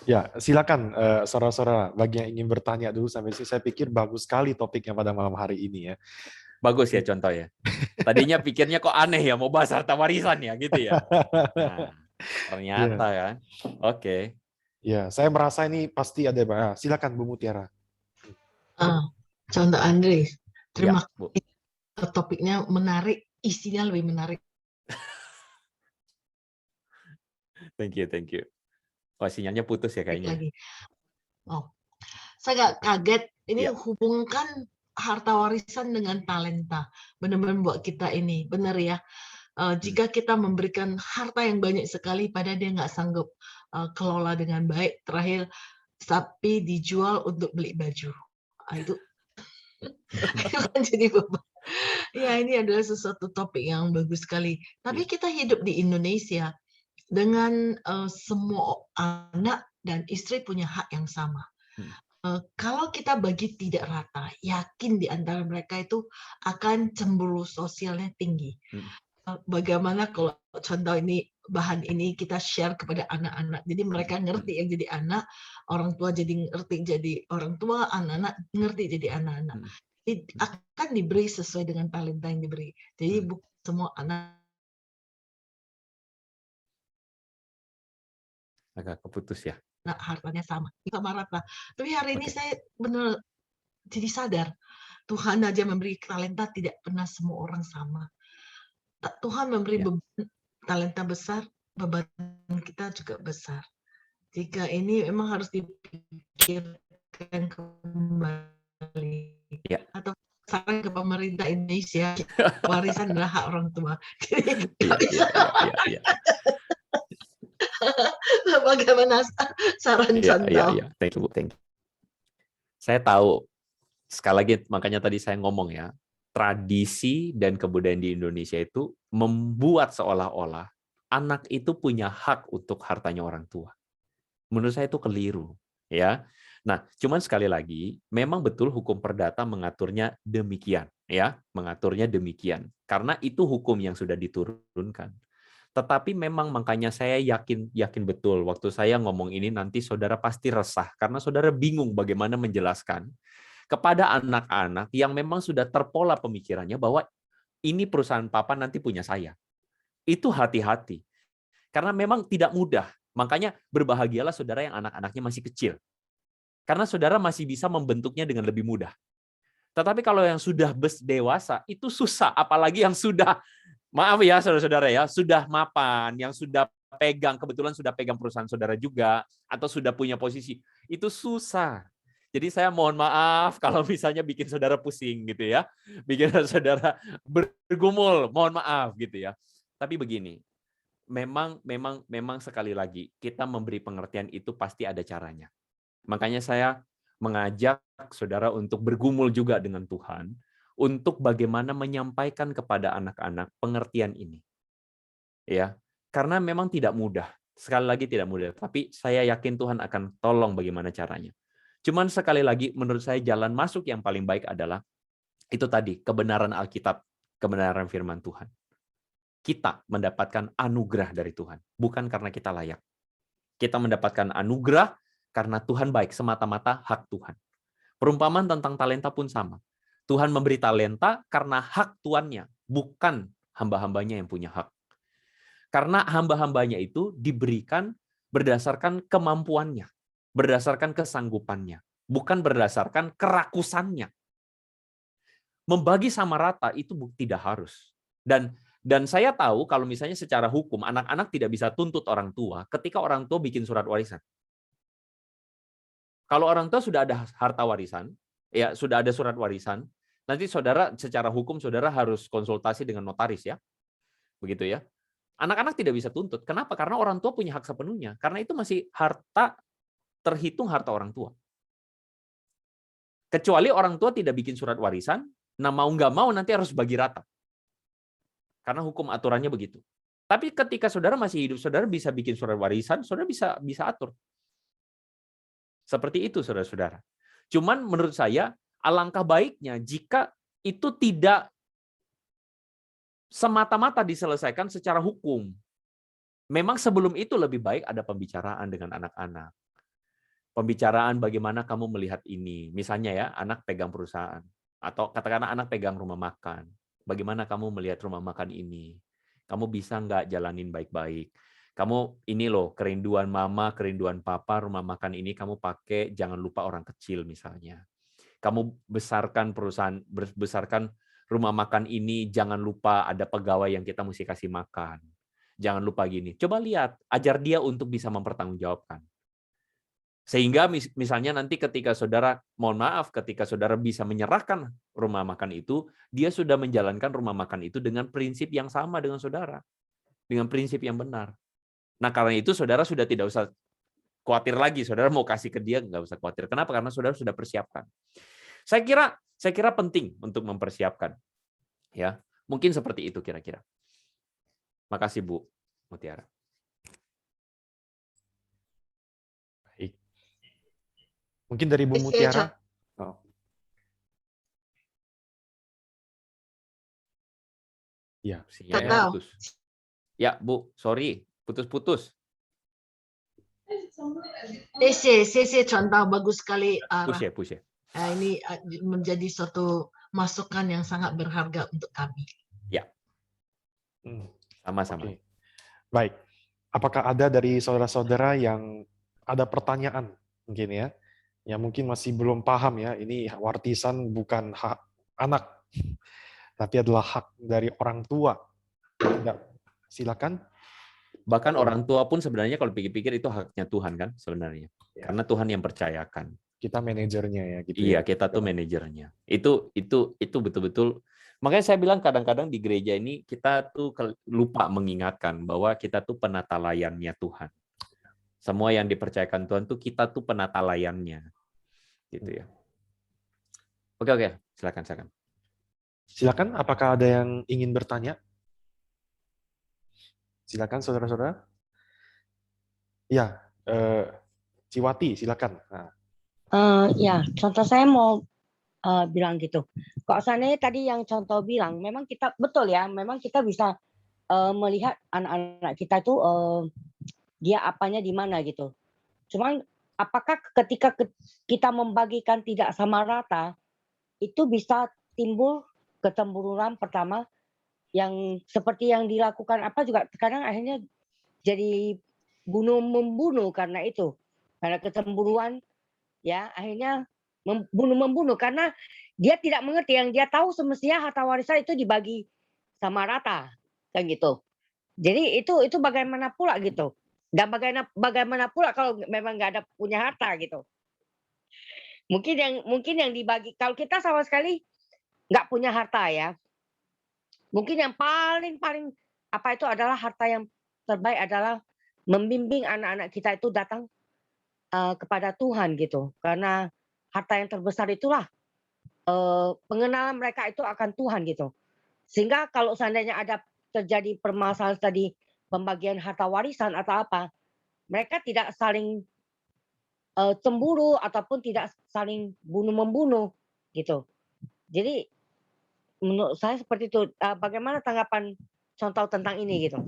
Ya, silakan saudara-saudara bagi yang ingin bertanya dulu sampai sini. Saya pikir bagus sekali topiknya pada malam hari ini ya. Bagus ya contoh ya. Tadinya pikirnya kok aneh ya mau bahas harta warisan ya gitu ya. Nah, ternyata kan. Oke. Ya, saya merasa ini pasti ada. Silakan Bu Mutiara. Contoh Andre, terima Ya, Bu. kasih. Topiknya menarik, isinya lebih menarik. Thank you. Oh, sinyalnya putus ya kayaknya. Lagi. Saya agak kaget. Ini Ya. hubungkan harta warisan dengan talenta. Benar-benar buat kita ini, benar ya. Jika kita memberikan harta yang banyak sekali pada dia nggak sanggup kelola dengan baik, terakhir sapi dijual untuk beli baju. Itu kan jadi beban. Ya, ini adalah sesuatu topik yang bagus sekali. Tapi kita hidup di Indonesia dengan semua anak dan istri punya hak yang sama. Kalau kita bagi tidak rata, yakin di antara mereka itu akan cemburu sosialnya tinggi. Bagaimana kalau contoh ini, bahan ini kita share kepada anak-anak, jadi mereka ngerti yang jadi anak, orang tua jadi ngerti jadi orang tua, anak-anak ngerti jadi anak-anak. Akan diberi sesuai dengan talenta yang diberi. Jadi bukan semua anak agak keputus ya. Hartanya sama rata. Tapi hari ini saya benar jadi sadar Tuhan aja memberi talenta, tidak pernah semua orang sama. Tuhan memberi beban talenta besar, beban kita juga besar. Jika ini memang harus dipikirkan kembali. Atau saran ke pemerintah Indonesia, warisan adalah hak orang tua. Jadi Iya. Bagaimana saran contoh? Iya. Thank you, Bu. Thank you. Saya tahu, sekali lagi makanya tadi saya ngomong ya, tradisi dan kebudayaan di Indonesia itu membuat seolah-olah anak itu punya hak untuk hartanya orang tua. Menurut saya itu keliru, ya. Nah, cuman sekali lagi, memang betul hukum perdata mengaturnya demikian, ya, mengaturnya demikian. Karena itu hukum yang sudah diturunkan. Tetapi memang makanya saya yakin betul waktu saya ngomong ini nanti saudara pasti resah karena saudara bingung bagaimana menjelaskan kepada anak-anak yang memang sudah terpola pemikirannya bahwa ini perusahaan papa nanti punya saya. Itu hati-hati. Karena memang tidak mudah. Makanya berbahagialah saudara yang anak-anaknya masih kecil. Karena saudara masih bisa membentuknya dengan lebih mudah. Tetapi kalau yang sudah dewasa, itu susah. Apalagi yang sudah, maaf ya saudara-saudara ya, sudah mapan, yang sudah kebetulan sudah pegang perusahaan saudara juga, atau sudah punya posisi, itu susah. Jadi saya mohon maaf kalau misalnya bikin saudara pusing gitu ya, bikin saudara bergumul, mohon maaf gitu ya. Tapi begini, memang sekali lagi kita memberi pengertian itu pasti ada caranya. Makanya saya mengajak saudara untuk bergumul juga dengan Tuhan untuk bagaimana menyampaikan kepada anak-anak pengertian ini. Ya, karena memang tidak mudah. Sekali lagi tidak mudah, tapi saya yakin Tuhan akan tolong bagaimana caranya. Cuman sekali lagi menurut saya jalan masuk yang paling baik adalah itu tadi, kebenaran Alkitab, kebenaran firman Tuhan. Kita mendapatkan anugerah dari Tuhan, bukan karena kita layak. Kita mendapatkan anugerah karena Tuhan baik, semata-mata hak Tuhan. Perumpamaan tentang talenta pun sama. Tuhan memberi talenta karena hak tuannya, bukan hamba-hambanya yang punya hak. Karena hamba-hambanya itu diberikan berdasarkan kemampuannya, berdasarkan kesanggupannya, bukan berdasarkan kerakusannya. Membagi sama rata itu tidak harus. Dan saya tahu kalau misalnya secara hukum anak-anak tidak bisa tuntut orang tua ketika orang tua bikin surat warisan. Kalau orang tua sudah ada harta warisan, ya sudah ada surat warisan, nanti saudara secara hukum saudara harus konsultasi dengan notaris ya. Begitu ya. Anak-anak tidak bisa tuntut. Kenapa? Karena orang tua punya hak sepenuhnya. Karena itu masih harta, terhitung harta orang tua. Kecuali orang tua tidak bikin surat warisan, nah mau nggak mau nanti harus bagi rata. Karena hukum aturannya begitu. Tapi ketika saudara masih hidup, saudara bisa bikin surat warisan, saudara bisa atur. Seperti itu, saudara-saudara. Cuman menurut saya, alangkah baiknya jika itu tidak semata-mata diselesaikan secara hukum. Memang sebelum itu lebih baik ada pembicaraan dengan anak-anak. Pembicaraan bagaimana kamu melihat ini. Misalnya ya, anak pegang perusahaan. Atau katakanlah anak pegang rumah makan. Bagaimana kamu melihat rumah makan ini? Kamu bisa nggak jalanin baik-baik? Kamu ini loh, kerinduan mama, kerinduan papa, rumah makan ini kamu pakai, jangan lupa orang kecil misalnya. Kamu besarkan perusahaan, besarkan rumah makan ini, jangan lupa ada pegawai yang kita mesti kasih makan. Jangan lupa gini. Coba lihat, ajar dia untuk bisa mempertanggungjawabkan. Sehingga misalnya nanti ketika saudara, mohon maaf, ketika saudara bisa menyerahkan rumah makan itu, dia sudah menjalankan rumah makan itu dengan prinsip yang sama dengan saudara. Dengan prinsip yang benar. Nah, karena itu saudara sudah tidak usah khawatir lagi. Saudara mau kasih ke dia, nggak usah khawatir. Kenapa? Karena saudara sudah persiapkan. Saya kira penting untuk mempersiapkan. Ya, mungkin seperti itu kira-kira. Makasih Bu Mutiara. Mungkin dari Bu Mutiara. Oh. Ya, Sinyalnya putus. Ya, Bu, sorry, putus-putus. Sesi contoh bagus sekali. Push ya. Ini menjadi suatu masukan yang sangat berharga untuk kami. Ya. Sama-sama. Okay. Baik. Apakah ada dari saudara-saudara yang ada pertanyaan mungkin ya? Yang mungkin masih belum paham ya, ini warisan bukan hak anak, tapi adalah hak dari orang tua. Tidak. Silakan. Bahkan orang tua pun sebenarnya kalau pikir-pikir itu haknya Tuhan kan sebenarnya. Ya. Karena Tuhan yang percayakan. Kita manajernya ya gitu. Iya, ya. kita tuh manajernya. Itu betul-betul. Makanya saya bilang kadang-kadang di gereja ini kita tuh lupa mengingatkan bahwa kita tuh penata layannya Tuhan. Semua yang dipercayakan Tuhan tuh kita tuh penata layannya. Gitu ya. Oke, silakan. Silakan, apakah ada yang ingin bertanya? Silakan saudara-saudara. Ya, Ciwati, silakan. Nah. Ya, contoh saya mau bilang gitu. Kok seandainya tadi yang contoh bilang, memang kita betul ya, memang kita bisa melihat anak-anak kita itu dia apanya di mana gitu. Cuman apakah ketika kita membagikan tidak sama rata, itu bisa timbul kecemburuan pertama yang seperti yang dilakukan apa juga kadang akhirnya jadi bunuh-membunuh karena itu. Karena kecemburuan ya akhirnya membunuh karena dia tidak mengerti, yang dia tahu semestinya harta warisan itu dibagi sama rata, kan gitu. Jadi itu bagaimana pula gitu. Dan bagaimana pula kalau memang nggak ada punya harta gitu. Mungkin yang dibagi kalau kita sama sekali nggak punya harta ya. Mungkin yang paling apa itu adalah harta yang terbaik adalah membimbing anak-anak kita itu datang kepada Tuhan gitu. Karena harta yang terbesar itulah pengenalan mereka itu akan Tuhan gitu. Sehingga kalau seandainya ada terjadi permasalahan tadi pembagian harta warisan atau apa, mereka tidak saling cemburu ataupun tidak saling bunuh-membunuh gitu. Jadi menurut saya seperti itu. Bagaimana tanggapan contoh tentang ini gitu?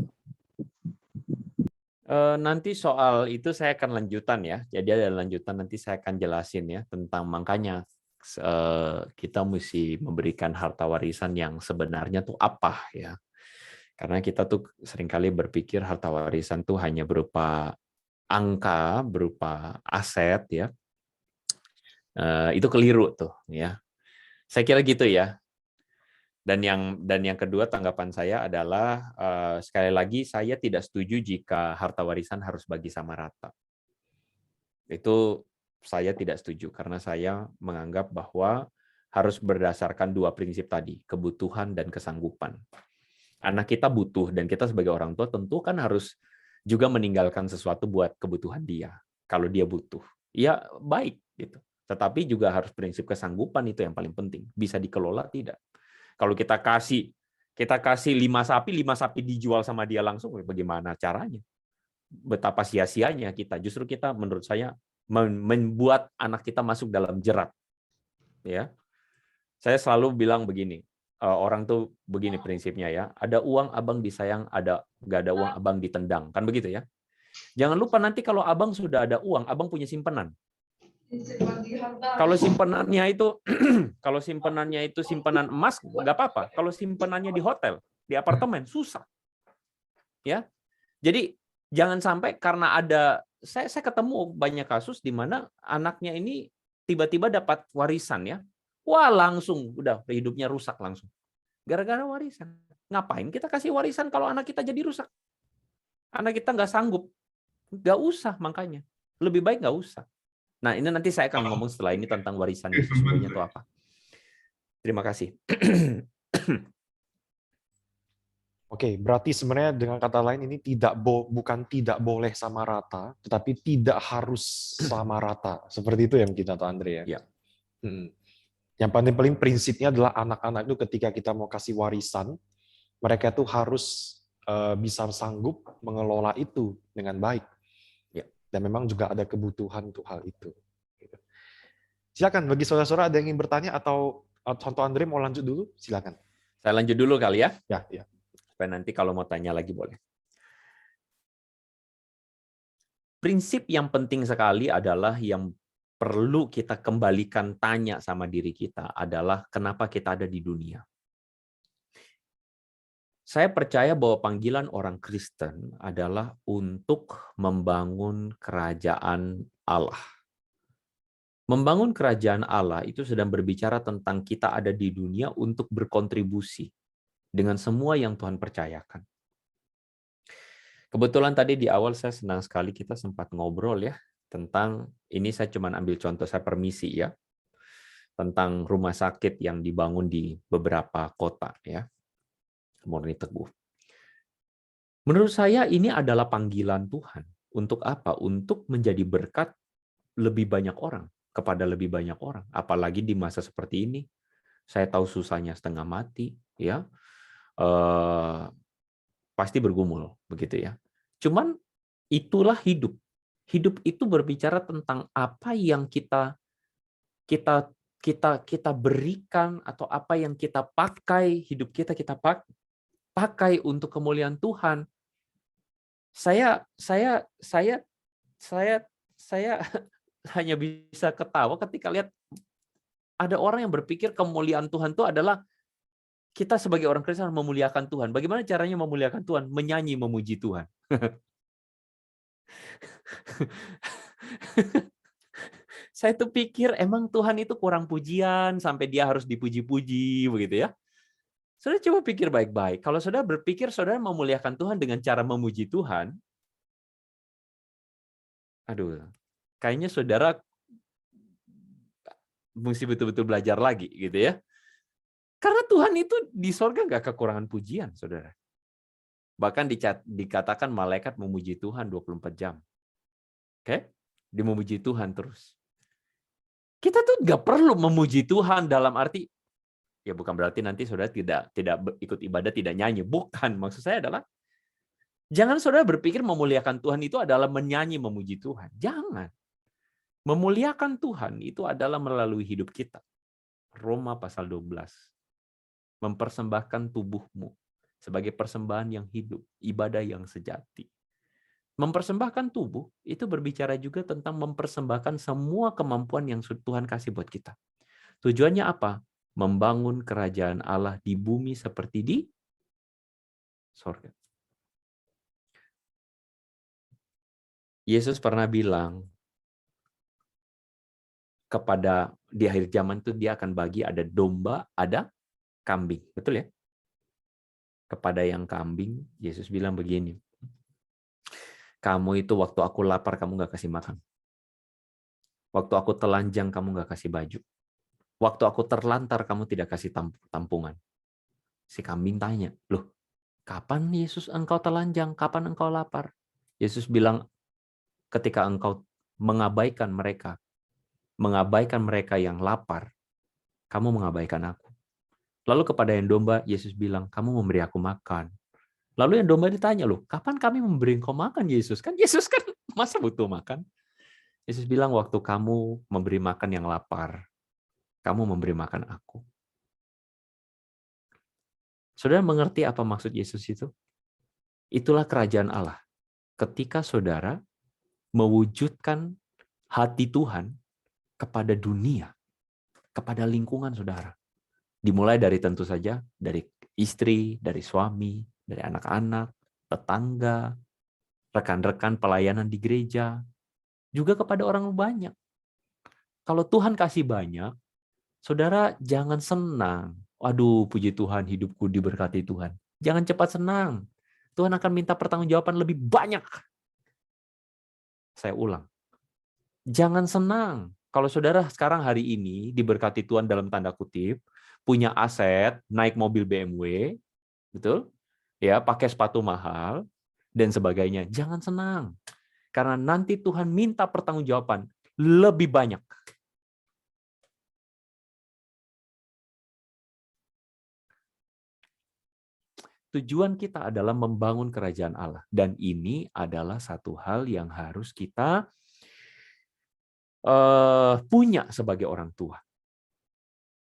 Nanti soal itu saya akan lanjutan ya. Jadi ada lanjutan nanti saya akan jelasin ya tentang makanya kita mesti memberikan harta warisan yang sebenarnya tuh apa ya. Karena kita tuh seringkali berpikir harta warisan tuh hanya berupa angka, berupa aset ya. Itu keliru tuh ya. Saya kira gitu ya. Dan yang kedua tanggapan saya adalah sekali lagi saya tidak setuju jika harta warisan harus bagi sama rata. Itu saya tidak setuju karena saya menganggap bahwa harus berdasarkan dua prinsip tadi, kebutuhan dan kesanggupan. Anak kita butuh dan kita sebagai orang tua tentu kan harus juga meninggalkan sesuatu buat kebutuhan dia. Kalau dia butuh, ya baik gitu. Tetapi juga harus prinsip kesanggupan itu yang paling penting. Bisa dikelola tidak? Kalau kita kasih 5 sapi dijual sama dia langsung, bagaimana caranya? Betapa sia-sianya kita. Justru kita menurut saya membuat anak kita masuk dalam jerat. Ya. Saya selalu bilang begini, orang tuh begini prinsipnya ya, ada uang abang disayang, nggak ada uang abang ditendang. Kan begitu ya. Jangan lupa nanti kalau abang sudah ada uang, abang punya simpanan. Kalau simpenannya itu simpanan emas nggak apa-apa. Kalau simpenannya di hotel, di apartemen susah. Ya. Jadi jangan sampai karena ada saya ketemu banyak kasus di mana anaknya ini tiba-tiba dapat warisan ya. Wah, langsung udah hidupnya rusak langsung. Gara-gara warisan. Ngapain kita kasih warisan kalau anak kita jadi rusak? Anak kita nggak sanggup. Nggak usah makanya. Lebih baik nggak usah. Nah, ini nanti saya akan ngomong setelah ini tentang warisan itu sesungguhnya itu apa. Terima kasih. Oke, berarti sebenarnya dengan kata lain ini bukan tidak boleh sama rata, tetapi tidak harus sama rata. Seperti itu ya mungkin atau Andre ya. Ya. Yang paling prinsipnya adalah anak-anak itu ketika kita mau kasih warisan, mereka itu harus bisa sanggup mengelola itu dengan baik. Dan memang juga ada kebutuhan untuk hal itu. Silakan, bagi saudara-saudara ada yang ingin bertanya atau contoh Andre mau lanjut dulu, silakan. Saya lanjut dulu kali ya. Ya. Supaya nanti kalau mau tanya lagi boleh. Prinsip yang penting sekali adalah yang perlu kita kembalikan tanya sama diri kita adalah kenapa kita ada di dunia. Saya percaya bahwa panggilan orang Kristen adalah untuk membangun kerajaan Allah. Membangun kerajaan Allah itu sedang berbicara tentang kita ada di dunia untuk berkontribusi dengan semua yang Tuhan percayakan. Kebetulan tadi di awal saya senang sekali kita sempat ngobrol ya tentang, ini saya cuma ambil contoh, saya permisi ya, tentang rumah sakit yang dibangun di beberapa kota ya. Murni Teguh. Menurut saya ini adalah panggilan Tuhan. Untuk apa? Untuk menjadi berkat lebih banyak orang, kepada lebih banyak orang. Apalagi di masa seperti ini. Saya tahu susahnya setengah mati, ya. Pasti bergumul, begitu ya. Cuman itulah hidup. Hidup itu berbicara tentang apa yang kita berikan atau apa yang kita pakai, hidup kita pakai untuk kemuliaan Tuhan. Saya hanya bisa ketawa ketika lihat ada orang yang berpikir kemuliaan Tuhan itu adalah kita sebagai orang Kristen memuliakan Tuhan. Bagaimana caranya memuliakan Tuhan? Menyanyi memuji Tuhan. Saya tuh pikir emang Tuhan itu kurang pujian sampai dia harus dipuji-puji begitu ya. Saudara coba pikir baik-baik. Kalau saudara berpikir saudara memuliakan Tuhan dengan cara memuji Tuhan, aduh, kayaknya saudara mesti betul-betul belajar lagi gitu ya. Karena Tuhan itu di sorga nggak kekurangan pujian, saudara. Bahkan dikatakan malaikat memuji Tuhan 24 jam. Oke? Dia memuji Tuhan terus. Kita tuh nggak perlu memuji Tuhan dalam arti, ya bukan berarti nanti saudara tidak ikut ibadah, tidak nyanyi. Bukan, maksud saya adalah, jangan saudara berpikir memuliakan Tuhan itu adalah menyanyi memuji Tuhan. Jangan. Memuliakan Tuhan itu adalah melalui hidup kita. Roma pasal 12. Mempersembahkan tubuhmu sebagai persembahan yang hidup, ibadah yang sejati. Mempersembahkan tubuh itu berbicara juga tentang mempersembahkan semua kemampuan yang Tuhan kasih buat kita. Tujuannya apa? Membangun kerajaan Allah di bumi seperti di sorga. Yesus pernah bilang kepada di akhir zaman itu dia akan bagi ada domba, ada kambing. Betul ya? Kepada yang kambing, Yesus bilang begini, kamu itu waktu aku lapar, kamu nggak kasih makan. Waktu aku telanjang, kamu nggak kasih baju. Waktu aku terlantar, kamu tidak kasih tampungan. Si kambing tanya, loh, kapan Yesus engkau telanjang? Kapan engkau lapar? Yesus bilang, ketika engkau mengabaikan mereka yang lapar, kamu mengabaikan aku. Lalu kepada yang domba, Yesus bilang, kamu memberi aku makan. Lalu yang domba ditanya, loh, kapan kami memberi engkau makan, Yesus? Kan Yesus kan masa butuh makan? Yesus bilang, waktu kamu memberi makan yang lapar, kamu memberi makan aku. Saudara mengerti apa maksud Yesus itu? Itulah kerajaan Allah. Ketika saudara mewujudkan hati Tuhan kepada dunia, kepada lingkungan saudara. Dimulai dari tentu saja, dari istri, dari suami, dari anak-anak, tetangga, rekan-rekan pelayanan di gereja, juga kepada orang banyak. Kalau Tuhan kasih banyak, saudara jangan senang. Aduh, puji Tuhan, hidupku diberkati Tuhan. Jangan cepat senang. Tuhan akan minta pertanggungjawaban lebih banyak. Saya ulang. Jangan senang. Kalau saudara sekarang hari ini diberkati Tuhan dalam tanda kutip, punya aset, naik mobil BMW, betul? Ya, pakai sepatu mahal dan sebagainya. Jangan senang. Karena nanti Tuhan minta pertanggungjawaban lebih banyak. Tujuan kita adalah membangun kerajaan Allah. Dan ini adalah satu hal yang harus kita punya sebagai orang tua.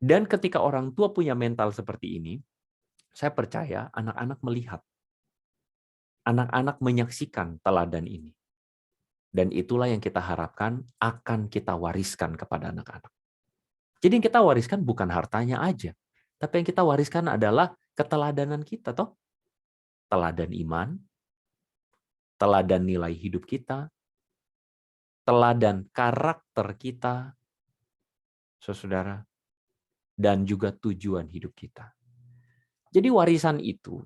Dan ketika orang tua punya mental seperti ini, saya percaya anak-anak melihat. Anak-anak menyaksikan teladan ini. Dan itulah yang kita harapkan akan kita wariskan kepada anak-anak. Jadi yang kita wariskan bukan hartanya aja. Tapi yang kita wariskan adalah keteladanan kita, toh. Teladan iman, teladan nilai hidup kita, teladan karakter kita, saudara, dan juga tujuan hidup kita. Jadi warisan itu,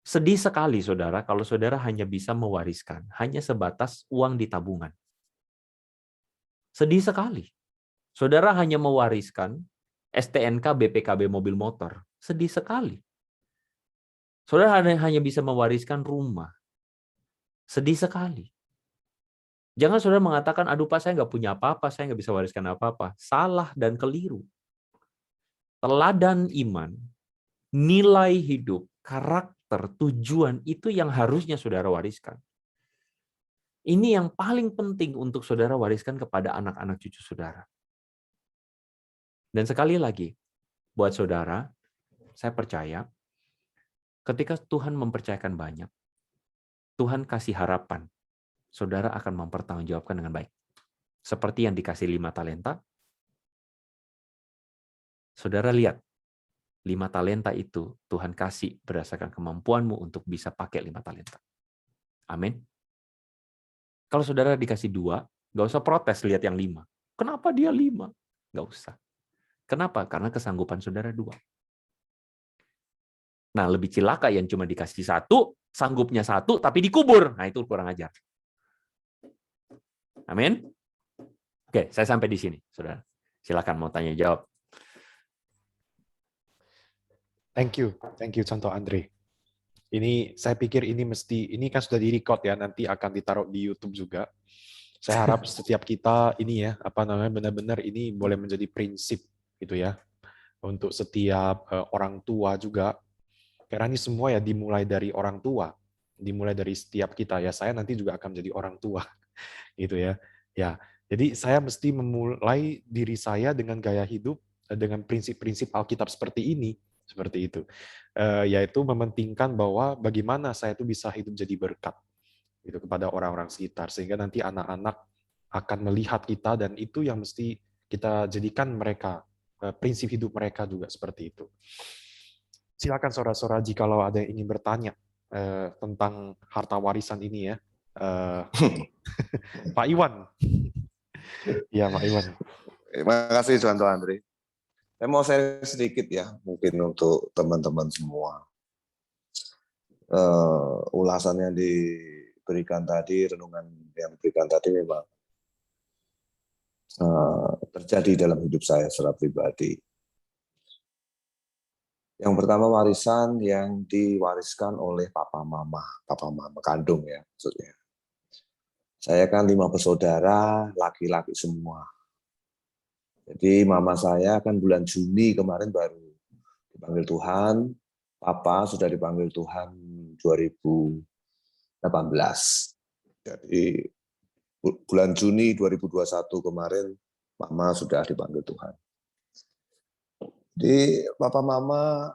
sedih sekali saudara, kalau saudara hanya bisa mewariskan, hanya sebatas uang di tabungan. Sedih sekali. Saudara hanya mewariskan STNK, BPKB mobil motor. Sedih sekali. Saudara hanya bisa mewariskan rumah. Sedih sekali. Jangan saudara mengatakan, aduh Pak, saya nggak punya apa-apa, saya nggak bisa wariskan apa-apa. Salah dan keliru. Teladan iman, nilai hidup, karakter, tujuan, itu yang harusnya saudara wariskan. Ini yang paling penting untuk saudara wariskan kepada anak-anak cucu saudara. Dan sekali lagi, buat saudara, saya percaya, ketika Tuhan mempercayakan banyak, Tuhan kasih harapan, saudara akan mempertanggungjawabkan dengan baik. Seperti yang dikasih 5 talenta, saudara lihat, 5 talenta itu Tuhan kasih berdasarkan kemampuanmu untuk bisa pakai 5 talenta. Amin. Kalau saudara dikasih 2, nggak usah protes lihat yang 5. Kenapa dia 5? Nggak usah. Kenapa? Karena kesanggupan saudara 2. Nah, lebih cilaka yang cuma dikasih 1, sanggupnya 1, tapi dikubur. Nah, itu kurang ajar. Amin. Oke, saya sampai di sini, saudara. Silakan mau tanya jawab. Thank you Contoh Andre. Ini saya pikir ini kan sudah di-record ya, nanti akan ditaruh di YouTube juga. Saya harap setiap kita ini ya, benar-benar ini boleh menjadi prinsip gitu ya, untuk setiap orang tua juga. Karena ini semua ya dimulai dari orang tua, dimulai dari setiap kita ya. Saya nanti juga akan menjadi orang tua, gitu ya. Ya, jadi saya mesti memulai diri saya dengan gaya hidup, dengan prinsip-prinsip Alkitab seperti ini. Seperti itu, yaitu mementingkan bahwa bagaimana saya itu bisa hidup jadi berkat gitu kepada orang-orang sekitar, sehingga nanti anak-anak akan melihat kita, dan itu yang mesti kita jadikan mereka, prinsip hidup mereka juga seperti itu. Silakan saudara-saudara jikalau ada yang ingin bertanya tentang harta warisan ini ya. Pak Iwan. Ya, Pak Iwan. Terima kasih Contoh Andre. Saya mau share sedikit ya, mungkin untuk teman-teman semua. Ulasan yang diberikan tadi, renungan yang diberikan tadi memang terjadi dalam hidup saya secara pribadi. Yang pertama, warisan yang diwariskan oleh papa mama kandung ya maksudnya. Saya kan 5 bersaudara, laki-laki semua. Jadi mama saya kan bulan Juni kemarin baru dipanggil Tuhan, papa sudah dipanggil Tuhan 2018. Jadi bulan Juni 2021 kemarin mama sudah dipanggil Tuhan. Jadi papa mama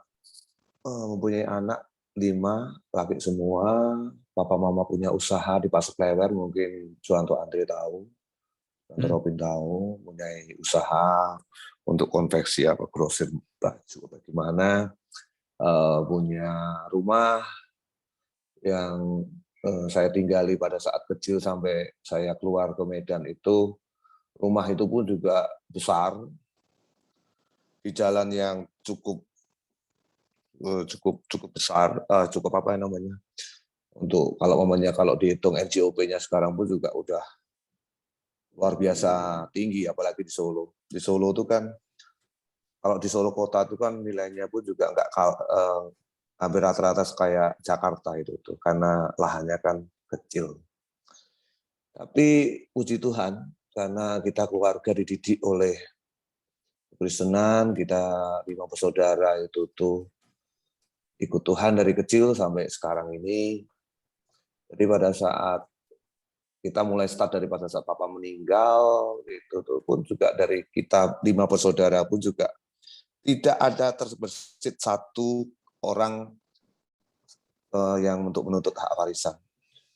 mempunyai anak 5, laki semua. Papa mama punya usaha di Pasar Klewer, mungkin Juanto Andre tahu. Robin tahu, mempunyai usaha untuk konveksi grosir baju bagaimana, punya rumah yang saya tinggali pada saat kecil sampai saya keluar ke Medan itu, rumah itu pun juga besar di jalan yang cukup besar, cukup apa namanya, untuk kalau dihitung NJOP-nya sekarang pun juga udah luar biasa tinggi, apalagi di Solo. Di Solo itu kan, kalau di Solo kota itu kan nilainya pun juga hampir rata-rata kayak Jakarta itu tuh, karena lahannya kan kecil. Tapi puji Tuhan, karena kita keluarga dididik oleh Kristenan, kita 5 bersaudara itu tuh ikut Tuhan dari kecil sampai sekarang ini. Jadi pada saat kita mulai start dari pada saat papa meninggal, itu pun juga dari kita 5 bersaudara pun juga tidak ada terbersit satu orang yang untuk menuntut hak warisan.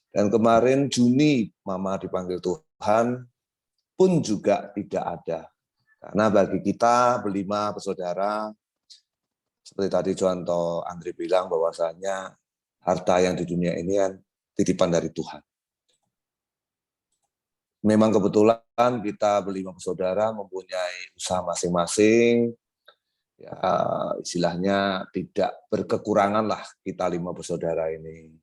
Dan kemarin Juni mama dipanggil Tuhan pun juga tidak ada. Karena bagi kita ber-5 bersaudara, seperti tadi Contoh Andre bilang bahwasanya harta yang di dunia ini kan titipan dari Tuhan. Memang kebetulan kita ber-5 bersaudara mempunyai usaha masing-masing, ya istilahnya tidak berkekurangan lah kita 5 bersaudara ini.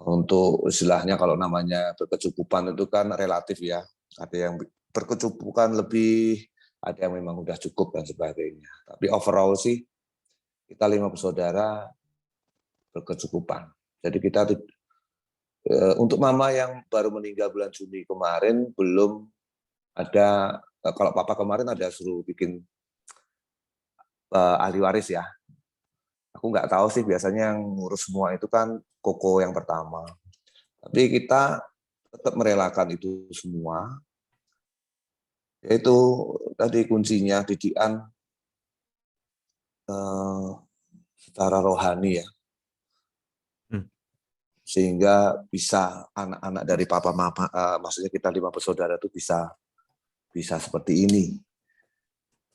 Untuk istilahnya kalau namanya berkecukupan itu kan relatif ya, ada yang berkecukupan lebih, ada yang memang udah cukup dan sebagainya. Tapi overall sih kita 5 bersaudara berkecukupan. Jadi kita untuk mama yang baru meninggal bulan Juni kemarin belum ada, kalau papa kemarin ada suruh bikin ahli waris ya. Aku nggak tahu sih, biasanya yang ngurus semua itu kan koko yang pertama. Tapi kita tetap merelakan itu semua. Yaitu tadi kuncinya didikan secara rohani ya. Sehingga bisa anak-anak dari papa mama, maksudnya kita 5 bersaudara itu bisa seperti ini.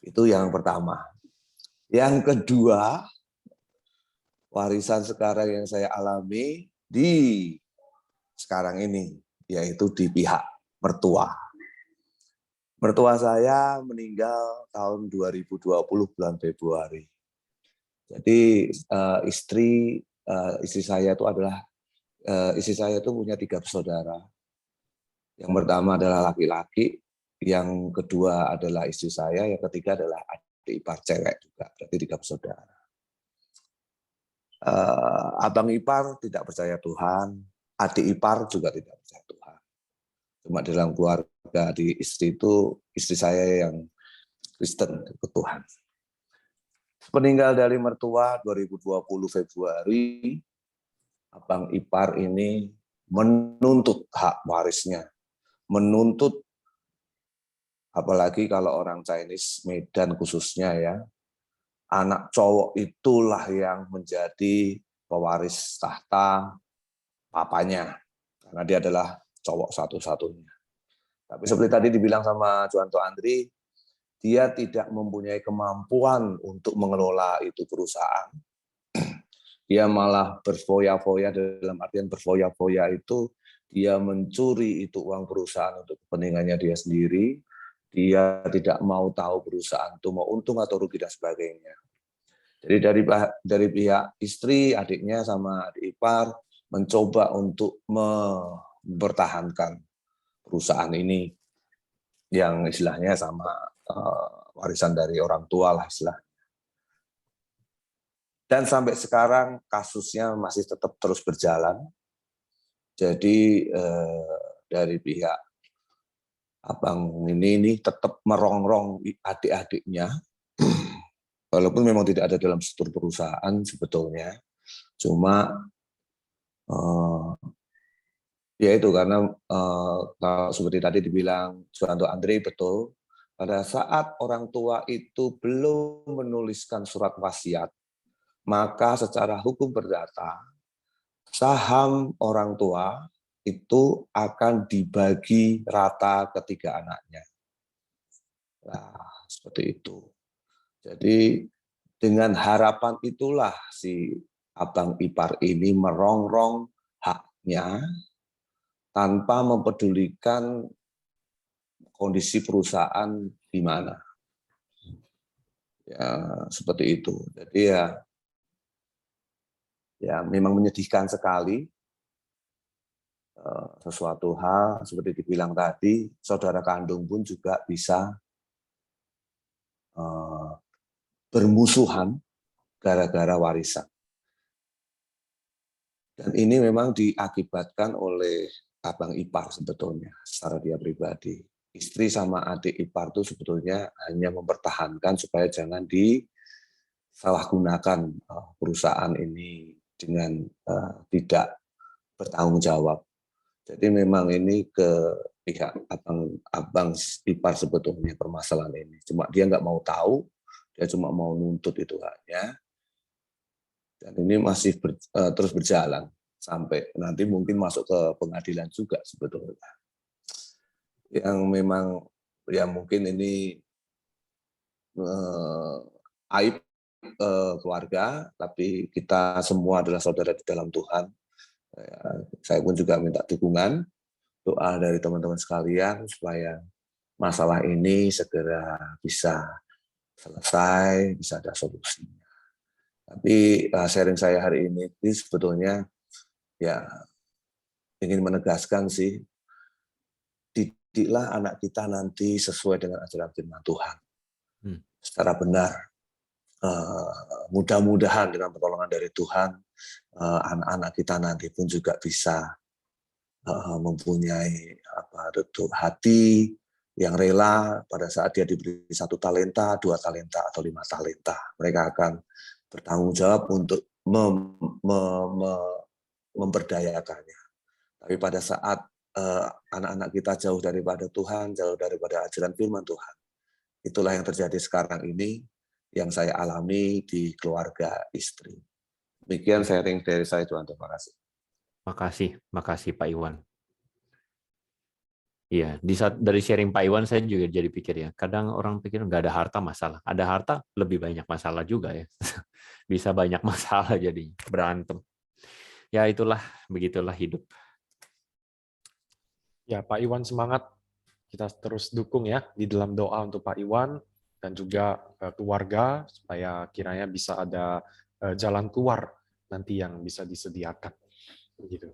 Itu yang pertama. Yang kedua, warisan sekarang yang saya alami di sekarang ini, yaitu di pihak mertua. Mertua saya meninggal tahun 2020 bulan Februari. Jadi istri saya itu punya 3 bersaudara. Yang pertama adalah laki-laki, yang kedua adalah istri saya, yang ketiga adalah adik ipar cewek juga, berarti 3 bersaudara. Abang ipar tidak percaya Tuhan, adik ipar juga tidak percaya Tuhan. Cuma dalam keluarga di istri itu, istri saya yang Kristen ke Tuhan. Meninggal dari mertua 2020 Februari, abang ipar ini menuntut hak warisnya. Menuntut, apalagi kalau orang Chinese, Medan khususnya ya, anak cowok itulah yang menjadi pewaris tahta papanya, karena dia adalah cowok satu-satunya. Tapi seperti tadi dibilang sama Juanto Andri, dia tidak mempunyai kemampuan untuk mengelola itu perusahaan. Dia malah berfoya-foya, dalam artian berfoya-foya itu dia mencuri itu uang perusahaan untuk kepentingannya dia sendiri. Dia tidak mau tahu perusahaan itu mau untung atau rugi dan sebagainya. Jadi dari pihak istri, adiknya sama adik ipar mencoba untuk mempertahankan perusahaan ini yang istilahnya sama warisan dari orang tua lah istilahnya. Dan sampai sekarang kasusnya masih tetap terus berjalan. Jadi dari pihak abang ini tetap merongrong adik-adiknya, walaupun memang tidak ada dalam struktur perusahaan sebetulnya, cuma ya itu karena kalau seperti tadi dibilang Juanto Andri betul, pada saat orang tua itu belum menuliskan surat wasiat, maka secara hukum perdata, saham orang tua itu akan dibagi rata ketiga anaknya. Nah, seperti itu. Jadi dengan harapan itulah si abang ipar ini merongrong haknya tanpa mempedulikan kondisi perusahaan di mana. Ya, seperti itu. Jadi ya memang menyedihkan sekali. Sesuatu hal seperti dibilang tadi, saudara kandung pun juga bisa bermusuhan gara-gara warisan. Dan ini memang diakibatkan oleh abang ipar sebetulnya, secara dia pribadi. Istri sama adik ipar itu sebetulnya hanya mempertahankan supaya jangan disalahgunakan perusahaan ini dengan tidak bertanggung jawab. Jadi memang ini ke pihak abang ipar sebetulnya permasalahan ini. Cuma dia nggak mau tahu, dia cuma mau nuntut itu haknya. Dan ini masih terus berjalan sampai nanti mungkin masuk ke pengadilan juga sebetulnya. Yang memang ya mungkin ini aib keluarga, tapi kita semua adalah saudara di dalam Tuhan. Saya pun juga minta dukungan, doa dari teman-teman sekalian supaya masalah ini segera bisa selesai, bisa ada solusinya. Tapi sharing saya hari ini sebetulnya ya ingin menegaskan sih, didiklah anak kita nanti sesuai dengan ajaran firman Tuhan. Secara benar. Mudah-mudahan dengan pertolongan dari Tuhan, anak-anak kita nanti pun juga bisa mempunyai hati yang rela pada saat dia diberi 1 talenta, 2 talenta, atau 5 talenta. Mereka akan bertanggung jawab untuk memberdayakannya. Tapi pada saat anak-anak kita jauh daripada Tuhan, jauh daripada ajaran firman Tuhan, itulah yang terjadi sekarang ini, yang saya alami di keluarga istri. Demikian sharing dari saya, Tuhan. Terima kasih. Makasih Pak Iwan. Iya, dari sharing Pak Iwan saya juga jadi pikir ya, kadang orang pikir nggak ada harta masalah. Ada harta lebih banyak masalah juga ya. Bisa banyak masalah jadi berantem. Ya itulah, begitulah hidup. Ya Pak Iwan semangat. kita terus dukung ya di dalam doa untuk Pak Iwan dan juga keluarga supaya kiranya bisa ada jalan keluar nanti yang bisa disediakan. Begitu.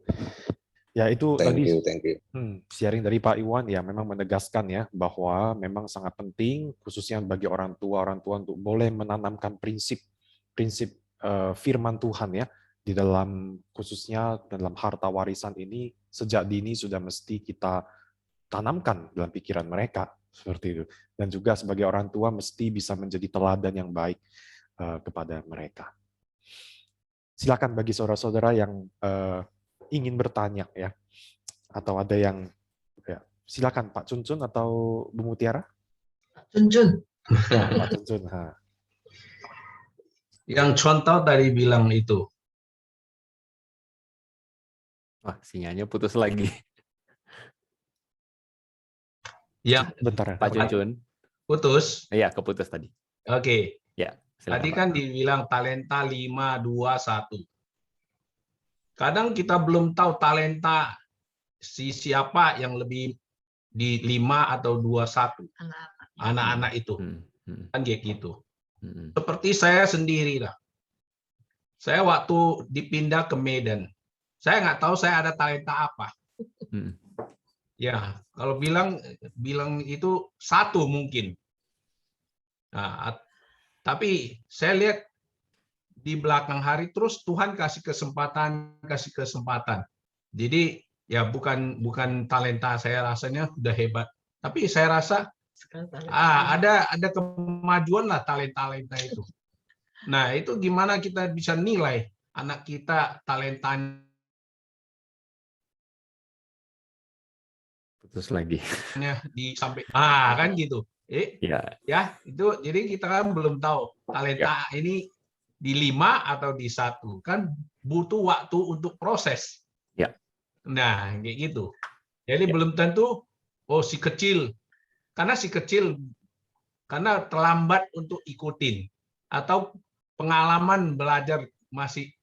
Ya itu tadi Thank you. sharing dari Pak Iwan ya memang menegaskan ya bahwa memang sangat penting khususnya bagi orang tua untuk boleh menanamkan prinsip firman Tuhan ya di dalam khususnya dalam harta warisan ini sejak dini sudah mesti kita tanamkan dalam pikiran mereka seperti itu, dan juga sebagai orang tua mesti bisa menjadi teladan yang baik kepada mereka. Silakan bagi saudara-saudara yang ingin bertanya ya, atau ada yang ya, silakan Pak Cuncun atau Bu Mutiara. Cuncun. Ya, Pak Cuncun. Yang contoh tadi bilang itu. Wah, sinyalnya putus lagi. Ya, bentar. Pak Cuncun. Putus. Iya, keputus tadi. Oke. Ya, silakan, tadi Pak. kan dibilang talenta 5, 2, 1. Kadang kita belum tahu talenta siapa yang lebih di 5 atau 2, 1. Anak-anak itu. Kan kayak gitu. Seperti saya sendiri lah. Saya waktu dipindah ke Medan, saya nggak tahu saya ada talenta apa. Ya, kalau bilang itu 1 mungkin. Nah, tapi saya lihat di belakang hari terus Tuhan kasih kesempatan. Jadi ya bukan talenta saya rasanya udah hebat, tapi saya rasa ada kemajuan lah talenta itu. Nah, itu gimana kita bisa nilai anak kita talentanya Putus lagi. di sampai kan gitu. Ya, itu jadi kita kan belum tahu talenta ini di 5 atau di 1. Kan butuh waktu untuk proses. Ya. Nah, kayak gitu. Jadi belum tentu si kecil karena terlambat untuk ikutin atau pengalaman belajar masih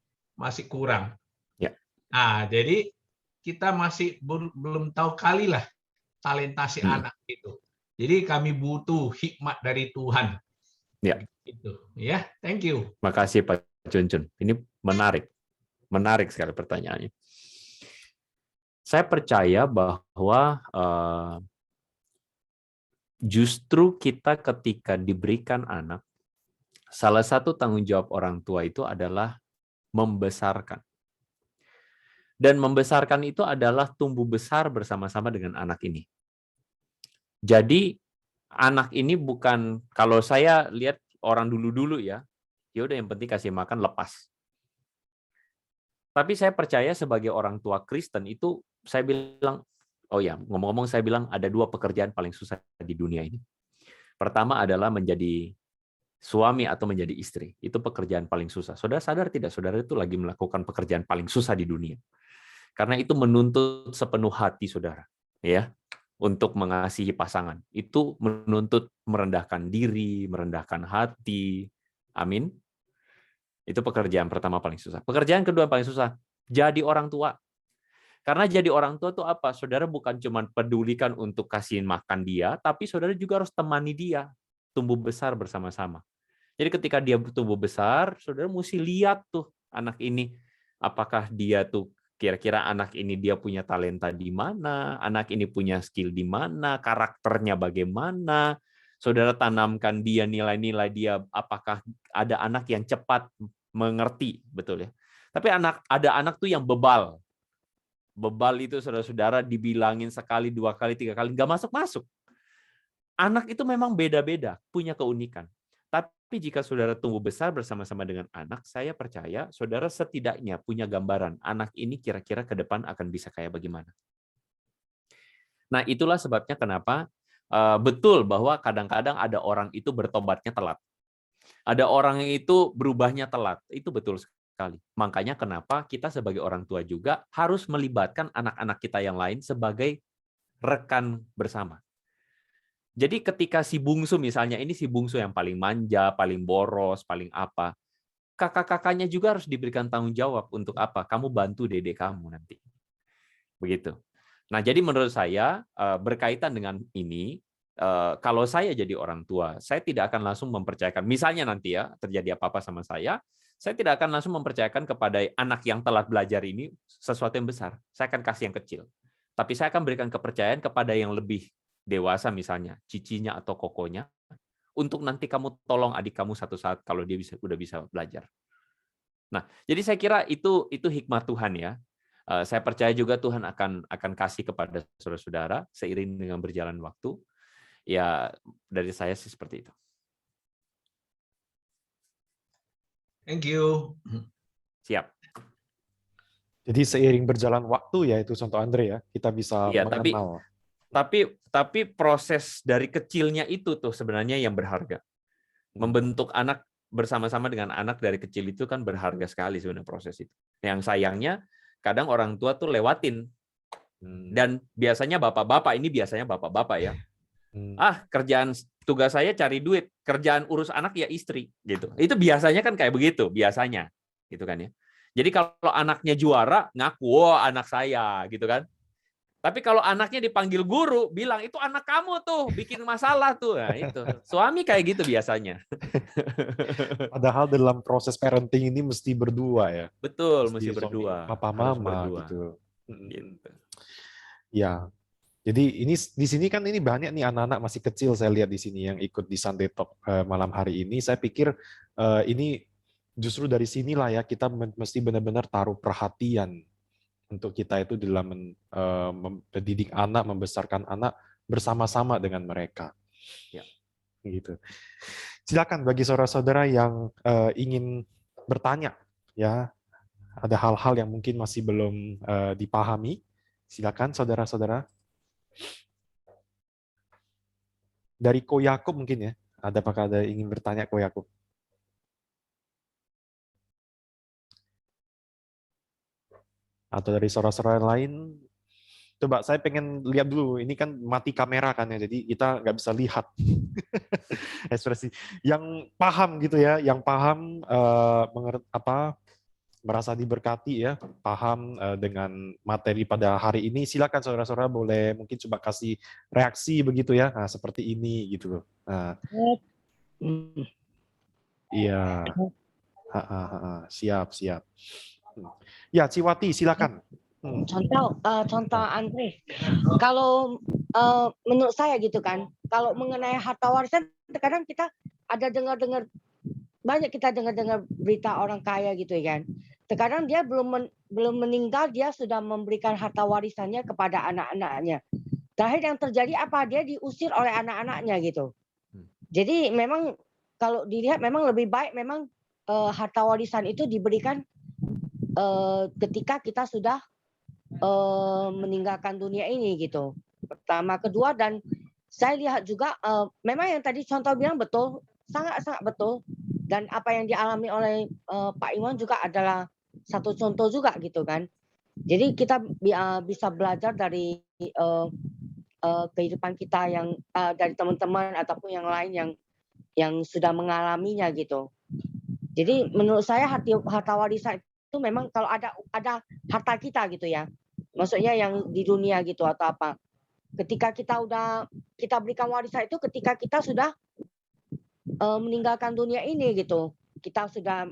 kurang. Ya. Nah, jadi kita masih belum tahu kali lah talenta si anak itu. Jadi kami butuh hikmat dari Tuhan. Ya. Itu. Ya, thank you. Makasih Pak Cuncun. Ini menarik sekali pertanyaannya. Saya percaya bahwa justru kita ketika diberikan anak, salah satu tanggung jawab orang tua itu adalah membesarkan. Dan membesarkan itu adalah tumbuh besar bersama-sama dengan anak ini. Jadi anak ini bukan, kalau saya lihat orang dulu ya udah yang penting kasih makan lepas. Tapi saya percaya sebagai orang tua Kristen itu saya bilang, ngomong-ngomong saya bilang ada 2 pekerjaan paling susah di dunia ini. Pertama adalah menjadi suami atau menjadi istri. Itu pekerjaan paling susah. Saudara sadar tidak? Saudara itu lagi melakukan pekerjaan paling susah di dunia. Karena itu menuntut sepenuh hati saudara, ya, untuk mengasihi pasangan. Itu menuntut merendahkan diri, merendahkan hati. Amin. Itu pekerjaan pertama paling susah. Pekerjaan kedua paling susah, jadi orang tua. Karena jadi orang tua itu apa? Saudara bukan cuma pedulikan untuk kasih makan dia, tapi saudara juga harus temani dia tumbuh besar bersama-sama. Jadi ketika dia tumbuh besar, saudara mesti lihat tuh anak ini, apakah dia tuh kira-kira anak ini dia punya talenta di mana, anak ini punya skill di mana, karakternya bagaimana. Saudara tanamkan dia nilai-nilai dia, apakah ada anak yang cepat mengerti, betul ya. Tapi ada anak tuh yang bebal. Bebal itu saudara-saudara dibilangin sekali, 2 kali, 3 kali nggak masuk-masuk. Anak itu memang beda-beda, punya keunikan. Tapi jika saudara tumbuh besar bersama-sama dengan anak, saya percaya saudara setidaknya punya gambaran anak ini kira-kira ke depan akan bisa kayak bagaimana. Nah, itulah sebabnya kenapa betul bahwa kadang-kadang ada orang itu bertobatnya telat. Ada orang yang itu berubahnya telat. Itu betul sekali. Makanya kenapa kita sebagai orang tua juga harus melibatkan anak-anak kita yang lain sebagai rekan bersama. Jadi ketika si bungsu misalnya, ini si bungsu yang paling manja, paling boros, paling apa, kakak-kakaknya juga harus diberikan tanggung jawab untuk apa? Kamu bantu dedek kamu nanti. Begitu. Nah, jadi menurut saya berkaitan dengan ini, kalau saya jadi orang tua, saya tidak akan langsung mempercayakan. Misalnya nanti ya terjadi apa-apa sama saya tidak akan langsung mempercayakan kepada anak yang telat belajar ini sesuatu yang besar. Saya akan kasih yang kecil. Tapi saya akan berikan kepercayaan kepada yang lebih dewasa, misalnya cicinya atau kokonya, untuk nanti kamu tolong adik kamu satu saat kalau dia udah bisa belajar. Nah, jadi saya kira itu hikmat Tuhan ya. Saya percaya juga Tuhan akan kasih kepada saudara-saudara seiring dengan berjalan waktu. Ya, dari saya sih seperti itu. Thank you. Siap. Jadi seiring berjalan waktu ya, itu contoh Andre ya, kita bisa Iya, mengenal. tapi proses dari kecilnya itu tuh sebenarnya yang berharga. Membentuk anak bersama-sama dengan anak dari kecil itu kan berharga sekali sebenarnya proses itu. Yang sayangnya kadang orang tua tuh lewatin. Dan biasanya bapak-bapak ya. Kerjaan tugas saya cari duit, kerjaan urus anak ya istri gitu. Itu biasanya kan kayak begitu, biasanya. Gitu kan ya. Jadi kalau anaknya juara, ngaku, "Oh, anak saya," gitu kan. Tapi kalau anaknya dipanggil guru, bilang, "Itu anak kamu tuh, bikin masalah tuh." Nah, itu. Suami kayak gitu biasanya. Padahal dalam proses parenting ini mesti berdua ya. Betul, mesti suami, berdua. papa, Harus mama berdua. gitu. Gitu. Ya. Jadi ini di sini kan ini banyak nih anak-anak masih kecil saya lihat di sini yang ikut di Sunday Talk malam hari ini. Saya pikir ini justru dari sinilah ya kita mesti benar-benar taruh perhatian untuk kita itu dalam mendidik anak, membesarkan anak bersama-sama dengan mereka. Ya. Gitu. Silakan bagi saudara-saudara yang ingin bertanya, ya ada hal-hal yang mungkin masih belum dipahami. Silakan saudara-saudara. Dari Ko Yakub mungkin ya. Apakah ada ingin bertanya Ko Yakub? Atau dari saudara-saudara lain? Coba saya pengen lihat dulu. Ini kan mati kamera kan ya, jadi kita nggak bisa lihat ekspresi. Yang paham gitu ya, yang paham merasa diberkati ya, paham dengan materi pada hari ini. Silakan saudara-saudara boleh mungkin coba kasih reaksi begitu ya. Nah, seperti ini gitu loh. Nah, iya. Siap. Ya, Ciwati, silakan. Contoh Andre, kalau menurut saya gitu kan, kalau mengenai harta warisan, terkadang kita ada dengar banyak kita dengar berita orang kaya gitu kan. Terkadang dia belum meninggal, dia sudah memberikan harta warisannya kepada anak-anaknya. Terakhir yang terjadi apa? Dia diusir oleh anak-anaknya gitu. Jadi memang kalau dilihat memang lebih baik memang harta warisan itu diberikan ketika kita sudah meninggalkan dunia ini gitu. Pertama, kedua, dan saya lihat juga memang yang tadi contoh bilang betul, sangat betul, dan apa yang dialami oleh Pak Iwan juga adalah satu contoh juga gitu kan. Jadi kita bisa belajar dari kehidupan kita yang dari teman-teman ataupun yang lain yang sudah mengalaminya gitu. Jadi menurut saya harta warisan itu memang kalau ada harta kita gitu ya, maksudnya yang di dunia gitu atau apa, ketika kita berikan warisan itu ketika kita sudah meninggalkan dunia ini gitu, kita sudah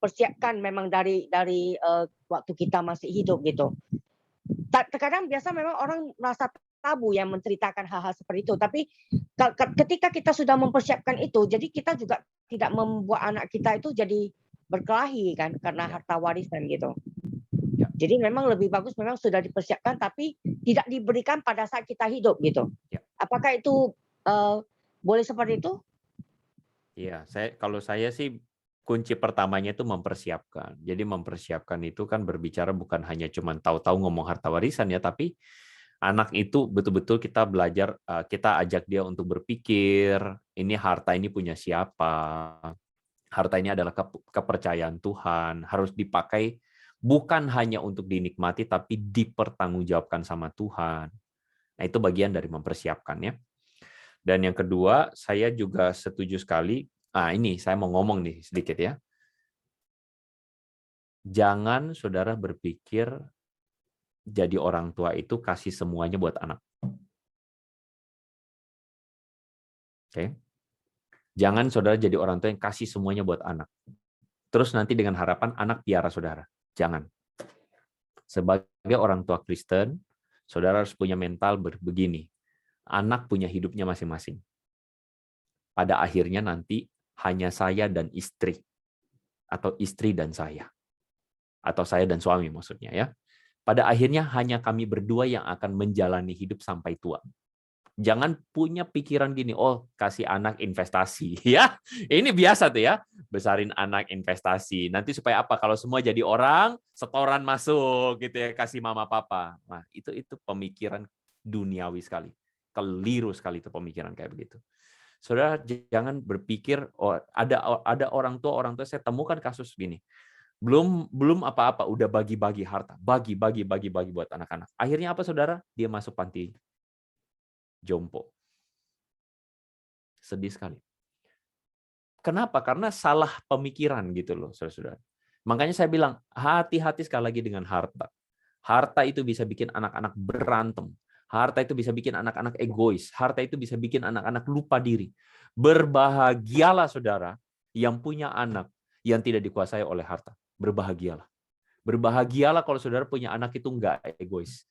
persiapkan memang dari waktu kita masih hidup gitu. Terkadang biasa memang orang merasa tabu yang menceritakan hal-hal seperti itu, tapi ketika kita sudah mempersiapkan itu, jadi kita juga tidak membuat anak kita itu jadi berkelahi kan karena harta warisan gitu. Jadi memang lebih bagus memang sudah dipersiapkan tapi tidak diberikan pada saat kita hidup gitu. Apakah itu boleh seperti itu? Iya, kalau saya sih kunci pertamanya itu mempersiapkan. Jadi mempersiapkan itu kan berbicara bukan hanya cuma tahu-tahu ngomong harta warisan ya, tapi anak itu betul-betul kita belajar, kita ajak dia untuk berpikir, ini harta ini punya siapa, harta ini adalah kepercayaan Tuhan, harus dipakai bukan hanya untuk dinikmati, tapi dipertanggungjawabkan sama Tuhan. Nah, itu bagian dari mempersiapkannya. Dan yang kedua, saya juga setuju sekali, ini saya mau ngomong nih sedikit ya. Jangan saudara berpikir jadi orang tua itu kasih semuanya buat anak. Oke. Jangan saudara jadi orang tua yang kasih semuanya buat anak. Terus nanti dengan harapan anak piara saudara. Jangan. Sebagai orang tua Kristen, saudara harus punya mental begini. Anak punya hidupnya masing-masing. Pada akhirnya nanti hanya saya dan istri. Atau istri dan saya. Atau saya dan suami maksudnya ya. Pada akhirnya hanya kami berdua yang akan menjalani hidup sampai tua. Jangan punya pikiran gini, oh kasih anak investasi. Ya, ini biasa tuh ya, besarin anak investasi. Nanti supaya apa? Kalau semua jadi orang, setoran masuk gitu ya, kasih mama papa. Nah, itu pemikiran duniawi sekali. Keliru sekali itu pemikiran kayak begitu. Saudara jangan berpikir, oh ada orang tua saya temukan kasus gini. Belum apa-apa udah bagi-bagi harta, bagi buat anak-anak. Akhirnya apa saudara? Dia masuk panti jompo. Sedih sekali. Kenapa? Karena salah pemikiran gitu loh, saudara-saudara. Makanya saya bilang, hati-hati sekali lagi dengan harta. Harta itu bisa bikin anak-anak berantem. Harta itu bisa bikin anak-anak egois. Harta itu bisa bikin anak-anak lupa diri. Berbahagialah saudara yang punya anak yang tidak dikuasai oleh harta. Berbahagialah. Berbahagialah kalau saudara punya anak itu enggak egois.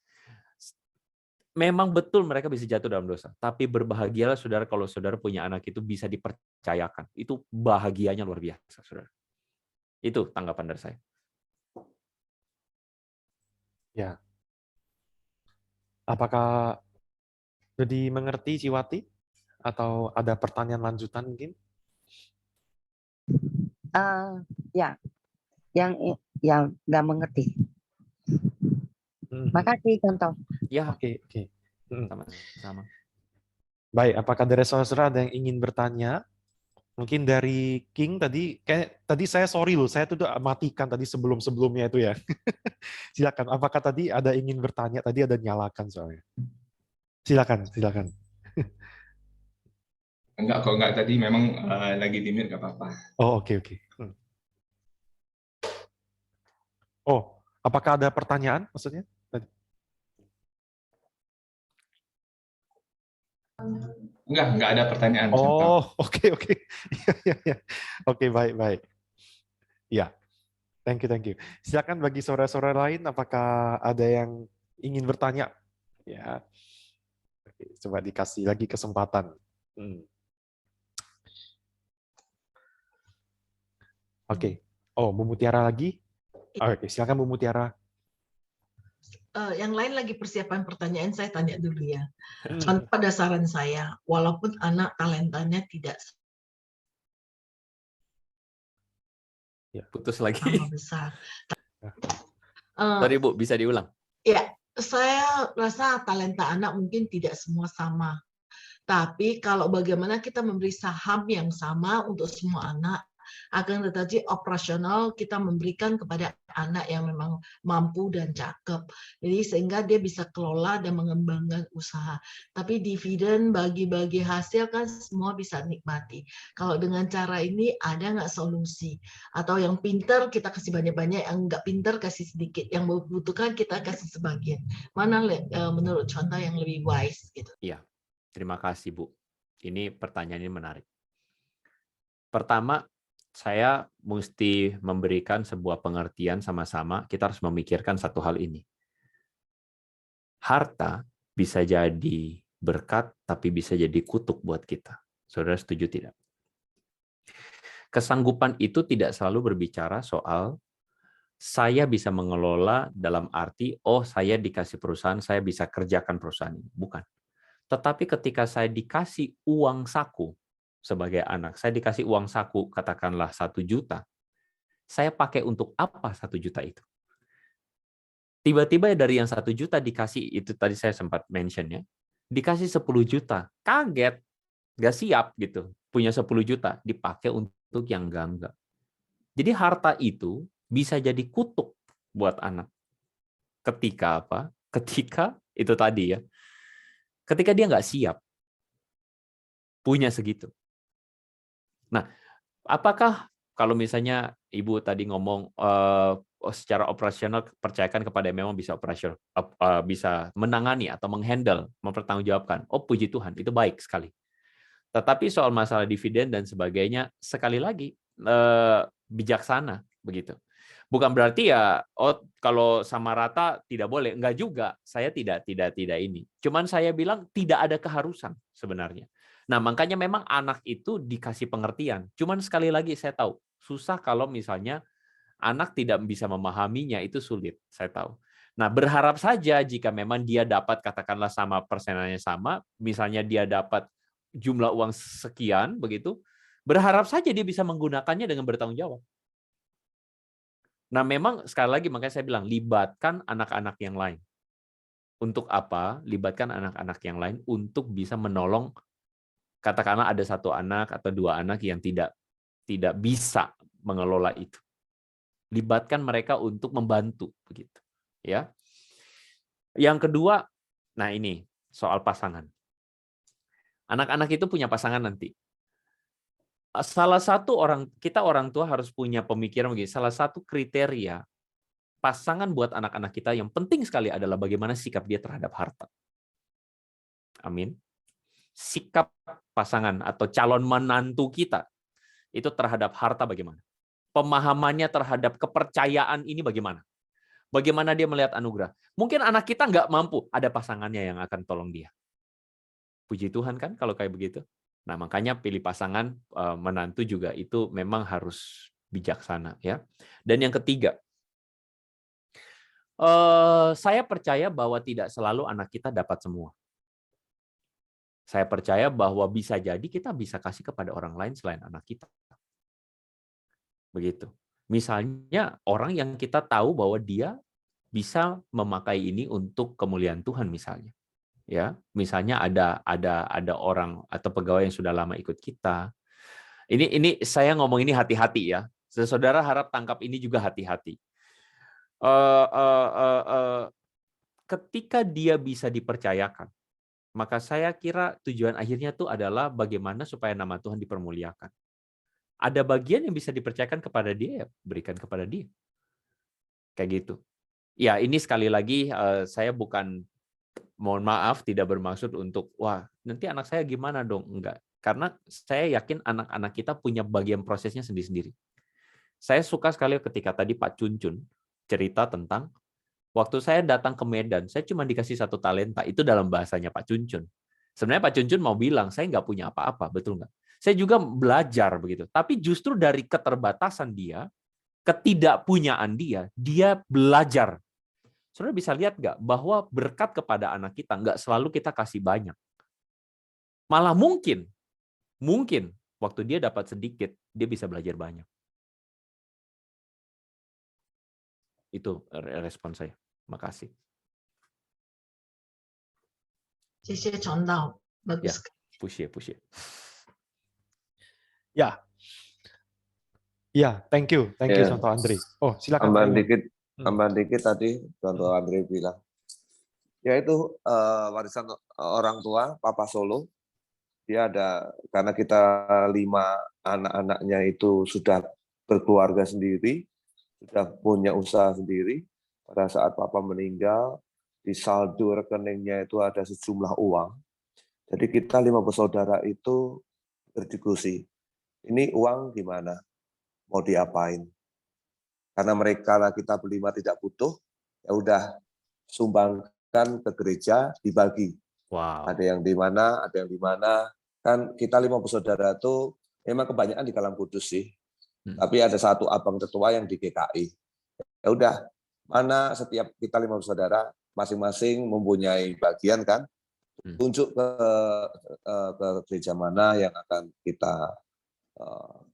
Memang betul mereka bisa jatuh dalam dosa, tapi berbahagialah saudara kalau saudara punya anak itu bisa dipercayakan. Itu bahagianya luar biasa, saudara. Itu tanggapan dari saya. Ya. Apakah sudah dimengerti Ciwati? Atau ada pertanyaan lanjutan mungkin? Ya, yang nggak mengerti. Makasih contoh. Ya, Oke. sama-sama. Baik, apakah dari saudara ada yang ingin bertanya? Mungkin dari King tadi saya sorry loh, saya tuh udah matikan tadi sebelumnya itu ya. Silakan. Apakah tadi ada ingin bertanya? Tadi ada nyalakan soalnya. Silakan. Enggak kok, enggak, tadi memang lagi di mute, enggak apa-apa. Oh, oke. Oh, apakah ada pertanyaan maksudnya? Enggak ada pertanyaan. Oh, oke. Ya. Oke, baik. Ya. Thank you. Silakan bagi saudara-saudara lain, apakah ada yang ingin bertanya? Ya. Oke, coba dikasih lagi kesempatan. Oke. Oh, Bu Mutiara lagi? Oke, silakan Bu Mutiara. Yang lain lagi persiapan pertanyaan, saya tanya dulu ya. Contoh pada saran saya, walaupun anak talentanya tidak Putus lagi. sama besar. Sorry Bu, bisa diulang? Ya, saya rasa talenta anak mungkin tidak semua sama. Tapi kalau bagaimana kita memberi saham yang sama untuk semua anak, akan tetapi operasional kita memberikan kepada anak yang memang mampu dan cakep. Jadi sehingga dia bisa kelola dan mengembangkan usaha. Tapi dividen bagi-bagi hasil kan semua bisa nikmati. Kalau dengan cara ini ada nggak solusi? Atau yang pinter kita kasih banyak-banyak, yang nggak pinter kasih sedikit, yang membutuhkan kita kasih sebagian. Mana menurut contoh yang lebih wise gitu? Iya. Terima kasih, Bu. Ini pertanyaan ini menarik. Pertama, saya mesti memberikan sebuah pengertian sama-sama. Kita harus memikirkan satu hal ini. Harta bisa jadi berkat, tapi bisa jadi kutuk buat kita. Saudara setuju tidak? Kesanggupan itu tidak selalu berbicara soal saya bisa mengelola dalam arti, oh saya dikasih perusahaan, saya bisa kerjakan perusahaan ini. Bukan. Tetapi ketika saya dikasih uang saku sebagai anak, saya dikasih uang saku katakanlah 1 juta, saya pakai untuk apa 1 juta itu? Tiba-tiba dari yang 1 juta dikasih, itu tadi saya sempat mention ya, dikasih 10 juta, kaget, nggak siap gitu, punya 10 juta, dipakai untuk yang enggak. Jadi harta itu bisa jadi kutuk buat anak. Ketika apa? Ketika itu tadi ya, ketika dia nggak siap punya segitu. Nah, apakah kalau misalnya Ibu tadi ngomong secara operasional percayakan kepada yang memang bisa operasional, bisa menangani atau menghandle, mempertanggungjawabkan. Oh, puji Tuhan, itu baik sekali. Tetapi soal masalah dividen dan sebagainya, sekali lagi bijaksana begitu. Bukan berarti ya, oh kalau sama rata tidak boleh, enggak juga. Saya tidak ini. Cuman saya bilang tidak ada keharusan sebenarnya. Nah, makanya memang anak itu dikasih pengertian. Cuman sekali lagi saya tahu, susah kalau misalnya anak tidak bisa memahaminya, itu sulit, saya tahu. Nah, berharap saja jika memang dia dapat katakanlah sama persenannya sama, misalnya dia dapat jumlah uang sekian begitu, berharap saja dia bisa menggunakannya dengan bertanggung jawab. Nah, memang sekali lagi makanya saya bilang libatkan anak-anak yang lain. Untuk apa? Libatkan anak-anak yang lain untuk bisa menolong, katakanlah ada satu anak atau dua anak yang tidak bisa mengelola itu. Libatkan mereka untuk membantu begitu, ya. Yang kedua, nah ini soal pasangan. Anak-anak itu punya pasangan nanti. Salah satu orang tua harus punya pemikiran begini, salah satu kriteria pasangan buat anak-anak kita yang penting sekali adalah bagaimana sikap dia terhadap harta. Amin. Sikap pasangan atau calon menantu kita itu terhadap harta bagaimana? Pemahamannya terhadap kepercayaan ini bagaimana? Bagaimana dia melihat anugerah? Mungkin anak kita nggak mampu, ada pasangannya yang akan tolong dia. Puji Tuhan kan kalau kayak begitu. Nah, makanya pilih pasangan menantu juga itu memang harus bijaksana, ya. Dan yang ketiga, saya percaya bahwa tidak selalu anak kita dapat semua. Saya percaya bahwa bisa jadi kita bisa kasih kepada orang lain selain anak kita. Begitu. Misalnya orang yang kita tahu bahwa dia bisa memakai ini untuk kemuliaan Tuhan misalnya. Ya, misalnya ada orang atau pegawai yang sudah lama ikut kita. Ini saya ngomong ini hati-hati ya. Saudara harap tangkap ini juga hati-hati. Ketika dia bisa dipercayakan, maka saya kira tujuan akhirnya tuh adalah bagaimana supaya nama Tuhan dipermuliakan. Ada bagian yang bisa dipercayakan kepada dia, ya berikan kepada dia. Kayak gitu. Ya, ini sekali lagi saya bukan, mohon maaf, tidak bermaksud untuk, wah, nanti anak saya gimana dong? Enggak. Karena saya yakin anak-anak kita punya bagian prosesnya sendiri-sendiri. Saya suka sekali ketika tadi Pak Cuncun cerita tentang, waktu saya datang ke Medan, saya cuma dikasih 1 talenta. Itu dalam bahasanya Pak Cuncun. Sebenarnya Pak Cuncun mau bilang, saya nggak punya apa-apa, betul nggak? Saya juga belajar begitu. Tapi justru dari keterbatasan dia, ketidakpunyaan dia belajar. Saudara bisa lihat nggak bahwa berkat kepada anak kita nggak selalu kita kasih banyak. Malah mungkin waktu dia dapat sedikit, dia bisa belajar banyak. Itu respon saya. Makasih. 谢谢传道，bagus. Push. Ya, thank you Contoh Andre. Oh, silakan. Tambahan dikit tadi Contoh Andre bilang, yaitu warisan orang tua Papa Solo. Dia ada, karena kita 5 anak-anaknya itu sudah berkeluarga sendiri, sudah punya usaha sendiri. Pada saat Papa meninggal, di saldo rekeningnya itu ada sejumlah uang. Jadi kita 5 bersaudara itu berdiskusi, ini uang gimana? Mau diapain? Karena kita berlima tidak butuh, ya udah sumbangkan ke gereja, dibagi. Wow. Ada yang di mana, kan kita 5 bersaudara itu memang kebanyakan di Kalang Kudus sih. Tapi ada satu abang tetua yang di GKI. Ya udah, mana setiap kita 5 bersaudara masing-masing mempunyai bagian kan, tunjuk ke gereja mana yang akan kita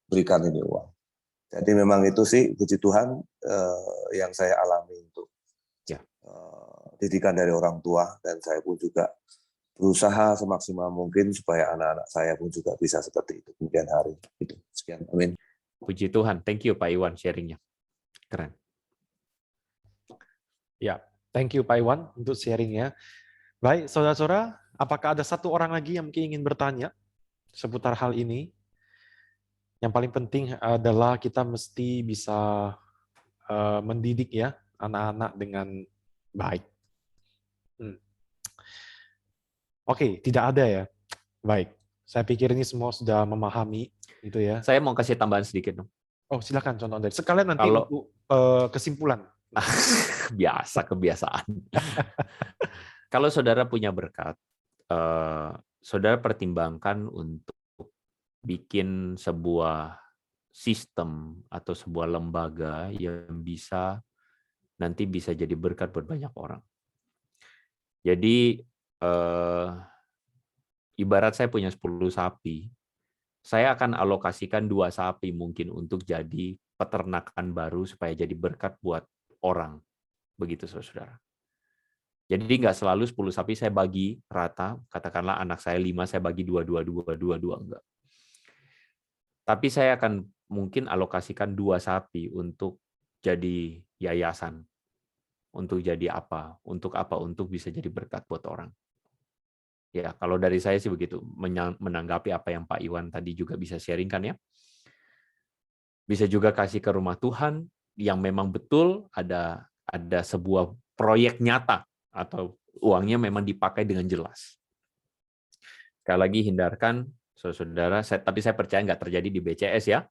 berikan ini uang. Jadi memang itu sih puji Tuhan yang saya alami untuk didikan dari orang tua, dan saya pun juga berusaha semaksimal mungkin supaya anak-anak saya pun juga bisa seperti itu kemudian hari. Itu. Sekian, amin. Puji Tuhan. Thank you Pak Iwan sharingnya. Keren. Ya, thank you Pak Iwan untuk sharingnya. Baik, saudara-saudara, apakah ada satu orang lagi yang mungkin ingin bertanya seputar hal ini? Yang paling penting adalah kita mesti bisa mendidik ya anak-anak dengan baik. Oke, tidak ada ya. Baik, saya pikir ini semua sudah memahami itu ya. Saya mau kasih tambahan sedikit dong. Oh, silakan contoh dari. Sekalian nanti Kalau untuk kesimpulan. biasa kebiasaan. Kalau saudara punya berkat, saudara pertimbangkan untuk bikin sebuah sistem atau sebuah lembaga yang nanti bisa jadi berkat buat banyak orang. Jadi ibarat saya punya 10 sapi, saya akan alokasikan 2 sapi mungkin untuk jadi peternakan baru supaya jadi berkat buat orang. Begitu saudara. Jadi nggak selalu 10 sapi saya bagi rata, katakanlah anak saya 5, saya bagi 2, enggak. Tapi saya akan mungkin alokasikan 2 sapi untuk jadi yayasan. Untuk jadi apa? Untuk apa? Untuk bisa jadi berkat buat orang. Ya, kalau dari saya sih begitu, menanggapi apa yang Pak Iwan tadi juga bisa sharingkan ya. Bisa juga kasih ke rumah Tuhan yang memang betul ada sebuah proyek nyata atau uangnya memang dipakai dengan jelas. Sekali lagi hindarkan, saudara, tapi saya percaya nggak terjadi di BCS ya.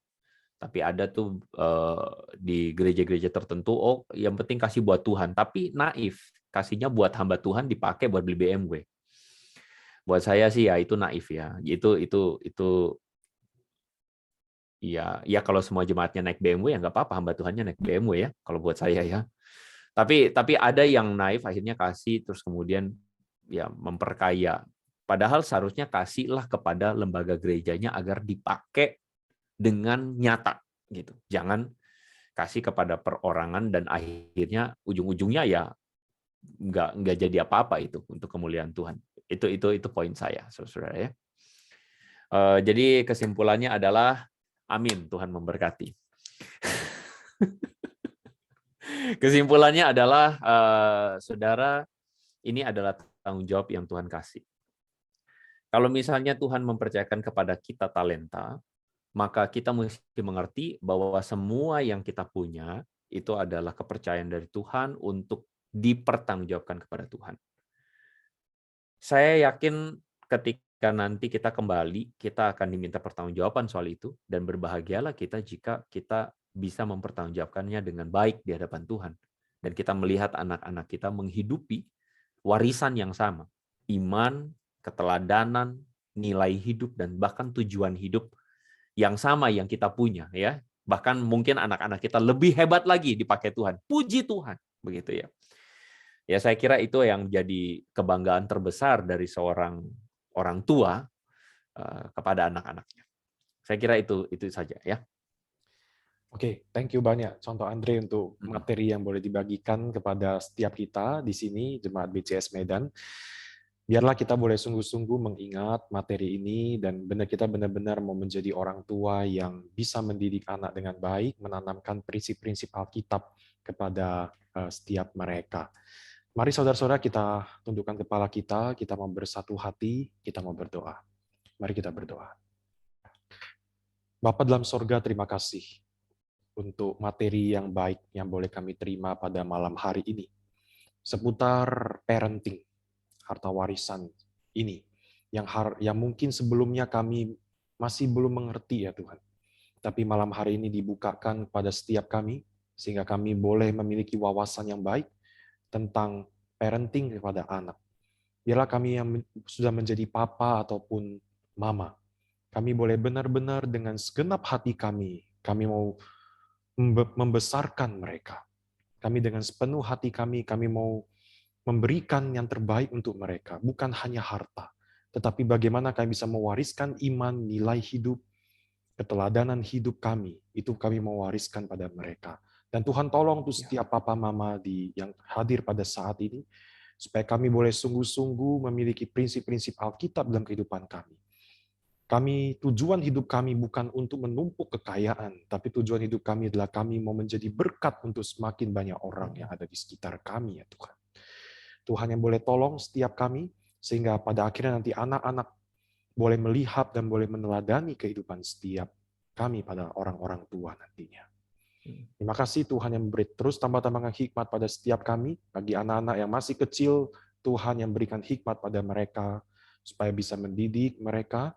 Tapi ada tuh di gereja-gereja tertentu, oh yang penting kasih buat Tuhan. Tapi naif, kasihnya buat hamba Tuhan dipakai buat beli BMW. Buat saya sih ya itu naif ya. Itu ya kalau semua jemaatnya naik BMW ya nggak apa-apa, hamba Tuhannya naik BMW ya. Kalau buat saya ya. Tapi ada yang naif akhirnya kasih terus kemudian ya memperkaya. Padahal seharusnya kasihlah kepada lembaga gerejanya agar dipakai dengan nyata gitu. Jangan kasih kepada perorangan dan akhirnya ujung-ujungnya ya nggak jadi apa-apa itu untuk kemuliaan Tuhan. Itu poin saya, saudara ya. Jadi kesimpulannya adalah amin, Tuhan memberkati. Kesimpulannya adalah saudara, ini adalah tanggung jawab yang Tuhan kasih. Kalau misalnya Tuhan mempercayakan kepada kita talenta, maka kita mesti mengerti bahwa semua yang kita punya itu adalah kepercayaan dari Tuhan untuk dipertanggungjawabkan kepada Tuhan. Saya yakin ketika nanti kita kembali, kita akan diminta pertanggungjawaban soal itu, dan berbahagialah kita jika kita bisa mempertanggungjawabkannya dengan baik di hadapan Tuhan. Dan kita melihat anak-anak kita menghidupi warisan yang sama, iman, keteladanan, nilai hidup, dan bahkan tujuan hidup yang sama yang kita punya, ya. Bahkan mungkin anak-anak kita lebih hebat lagi dipakai Tuhan. Puji Tuhan, begitu ya. Ya, saya kira itu yang jadi kebanggaan terbesar dari seorang orang tua kepada anak-anaknya. Saya kira itu saja ya. Oke, thank you banyak contoh Andre untuk materi yang boleh dibagikan kepada setiap kita di sini Jemaat BCS Medan. Biarlah kita boleh sungguh-sungguh mengingat materi ini dan kita benar-benar mau menjadi orang tua yang bisa mendidik anak dengan baik, menanamkan prinsip-prinsip Alkitab kepada setiap mereka. Mari saudara-saudara kita tundukkan kepala kita mau bersatu hati, kita mau berdoa. Mari kita berdoa. Bapa dalam sorga, terima kasih untuk materi yang baik yang boleh kami terima pada malam hari ini. Seputar parenting, harta warisan ini, yang mungkin sebelumnya kami masih belum mengerti ya Tuhan. Tapi malam hari ini dibukakan pada setiap kami, sehingga kami boleh memiliki wawasan yang baik tentang parenting kepada anak. Biarlah kami yang sudah menjadi papa ataupun mama, kami boleh benar-benar dengan segenap hati kami mau membesarkan mereka. Kami dengan sepenuh hati kami mau memberikan yang terbaik untuk mereka, bukan hanya harta, tetapi bagaimana kami bisa mewariskan iman, nilai hidup, keteladanan hidup kami, itu kami mewariskan pada mereka. Dan Tuhan tolong untuk setiap papa mama yang hadir pada saat ini, supaya kami boleh sungguh-sungguh memiliki prinsip-prinsip Alkitab dalam kehidupan kami. Tujuan hidup kami bukan untuk menumpuk kekayaan, tapi tujuan hidup kami adalah kami mau menjadi berkat untuk semakin banyak orang yang ada di sekitar kami ya Tuhan. Tuhan yang boleh tolong setiap kami, sehingga pada akhirnya nanti anak-anak boleh melihat dan boleh meneladani kehidupan setiap kami pada orang-orang tua nantinya. Terima kasih Tuhan yang memberi terus tambah-tambahkan hikmat pada setiap kami, bagi anak-anak yang masih kecil, Tuhan yang berikan hikmat pada mereka, supaya bisa mendidik mereka,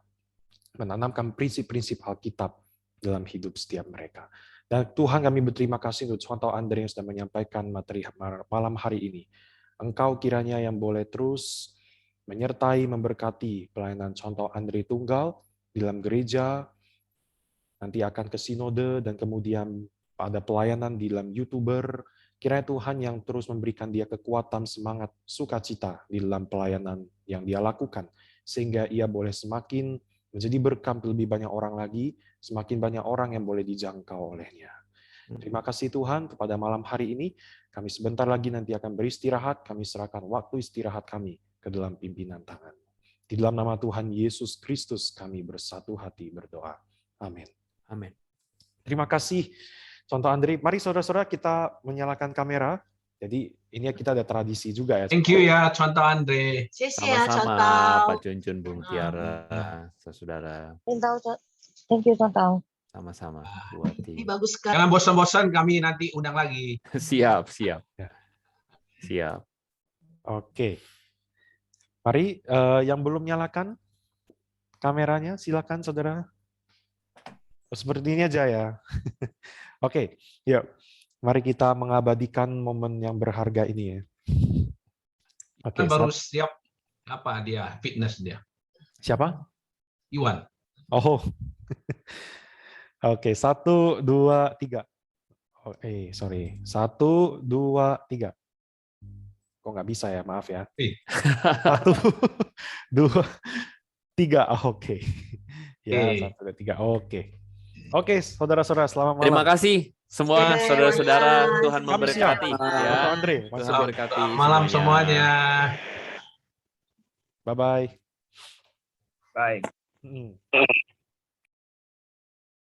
menanamkan prinsip-prinsip Alkitab dalam hidup setiap mereka. Dan Tuhan kami berterima kasih untuk contoh Andre yang sudah menyampaikan materi malam hari ini. Engkau kiranya yang boleh terus menyertai, memberkati pelayanan contoh Andre Tunggal di dalam gereja, nanti akan ke sinode, dan kemudian pada pelayanan di dalam YouTuber, kiranya Tuhan yang terus memberikan dia kekuatan, semangat, sukacita di dalam pelayanan yang dia lakukan, sehingga ia boleh semakin menjadi berkat lebih banyak orang lagi, semakin banyak orang yang boleh dijangkau olehnya. Terima kasih Tuhan kepada malam hari ini, kami sebentar lagi nanti akan beristirahat, kami serahkan waktu istirahat kami ke dalam pimpinan tangan. Di dalam nama Tuhan Yesus Kristus kami bersatu hati berdoa. Amin. Amin. Terima kasih. Contoh Andre, mari saudara-saudara kita menyalakan kamera. Jadi ini kita ada tradisi juga ya. Thank you ya, contoh Andre. Sia-sia, Sama-sama contoh. Pak Junjun, Bung Tiara, saudara. Thank you, Contoh. Sama-sama, Bu Wati. Ini bagus sekali. Jangan bosan-bosan, kami nanti undang lagi. Siap. Ya. Siap. Oke. Mari yang belum nyalakan kameranya, silakan saudara. Seperti ini aja ya. Oke, yuk. Mari kita mengabadikan momen yang berharga ini ya. Oke, Kan baru siap apa dia, fitness dia. siapa? Iwan. Oh. Oke, 1, 2, 3. Oh, sorry. 1, 2, 3. Kok nggak bisa ya, maaf ya. 1, 2, 3. Oke. Ya, 1, 2, 3. Oke. Oke, saudara-saudara, selamat malam. Terima kasih semua saudara-saudara. Tuhan Kami siap. memberkati. Contoh Andre, Tuhan memberkati Malam semuanya. Bye-bye. Baik.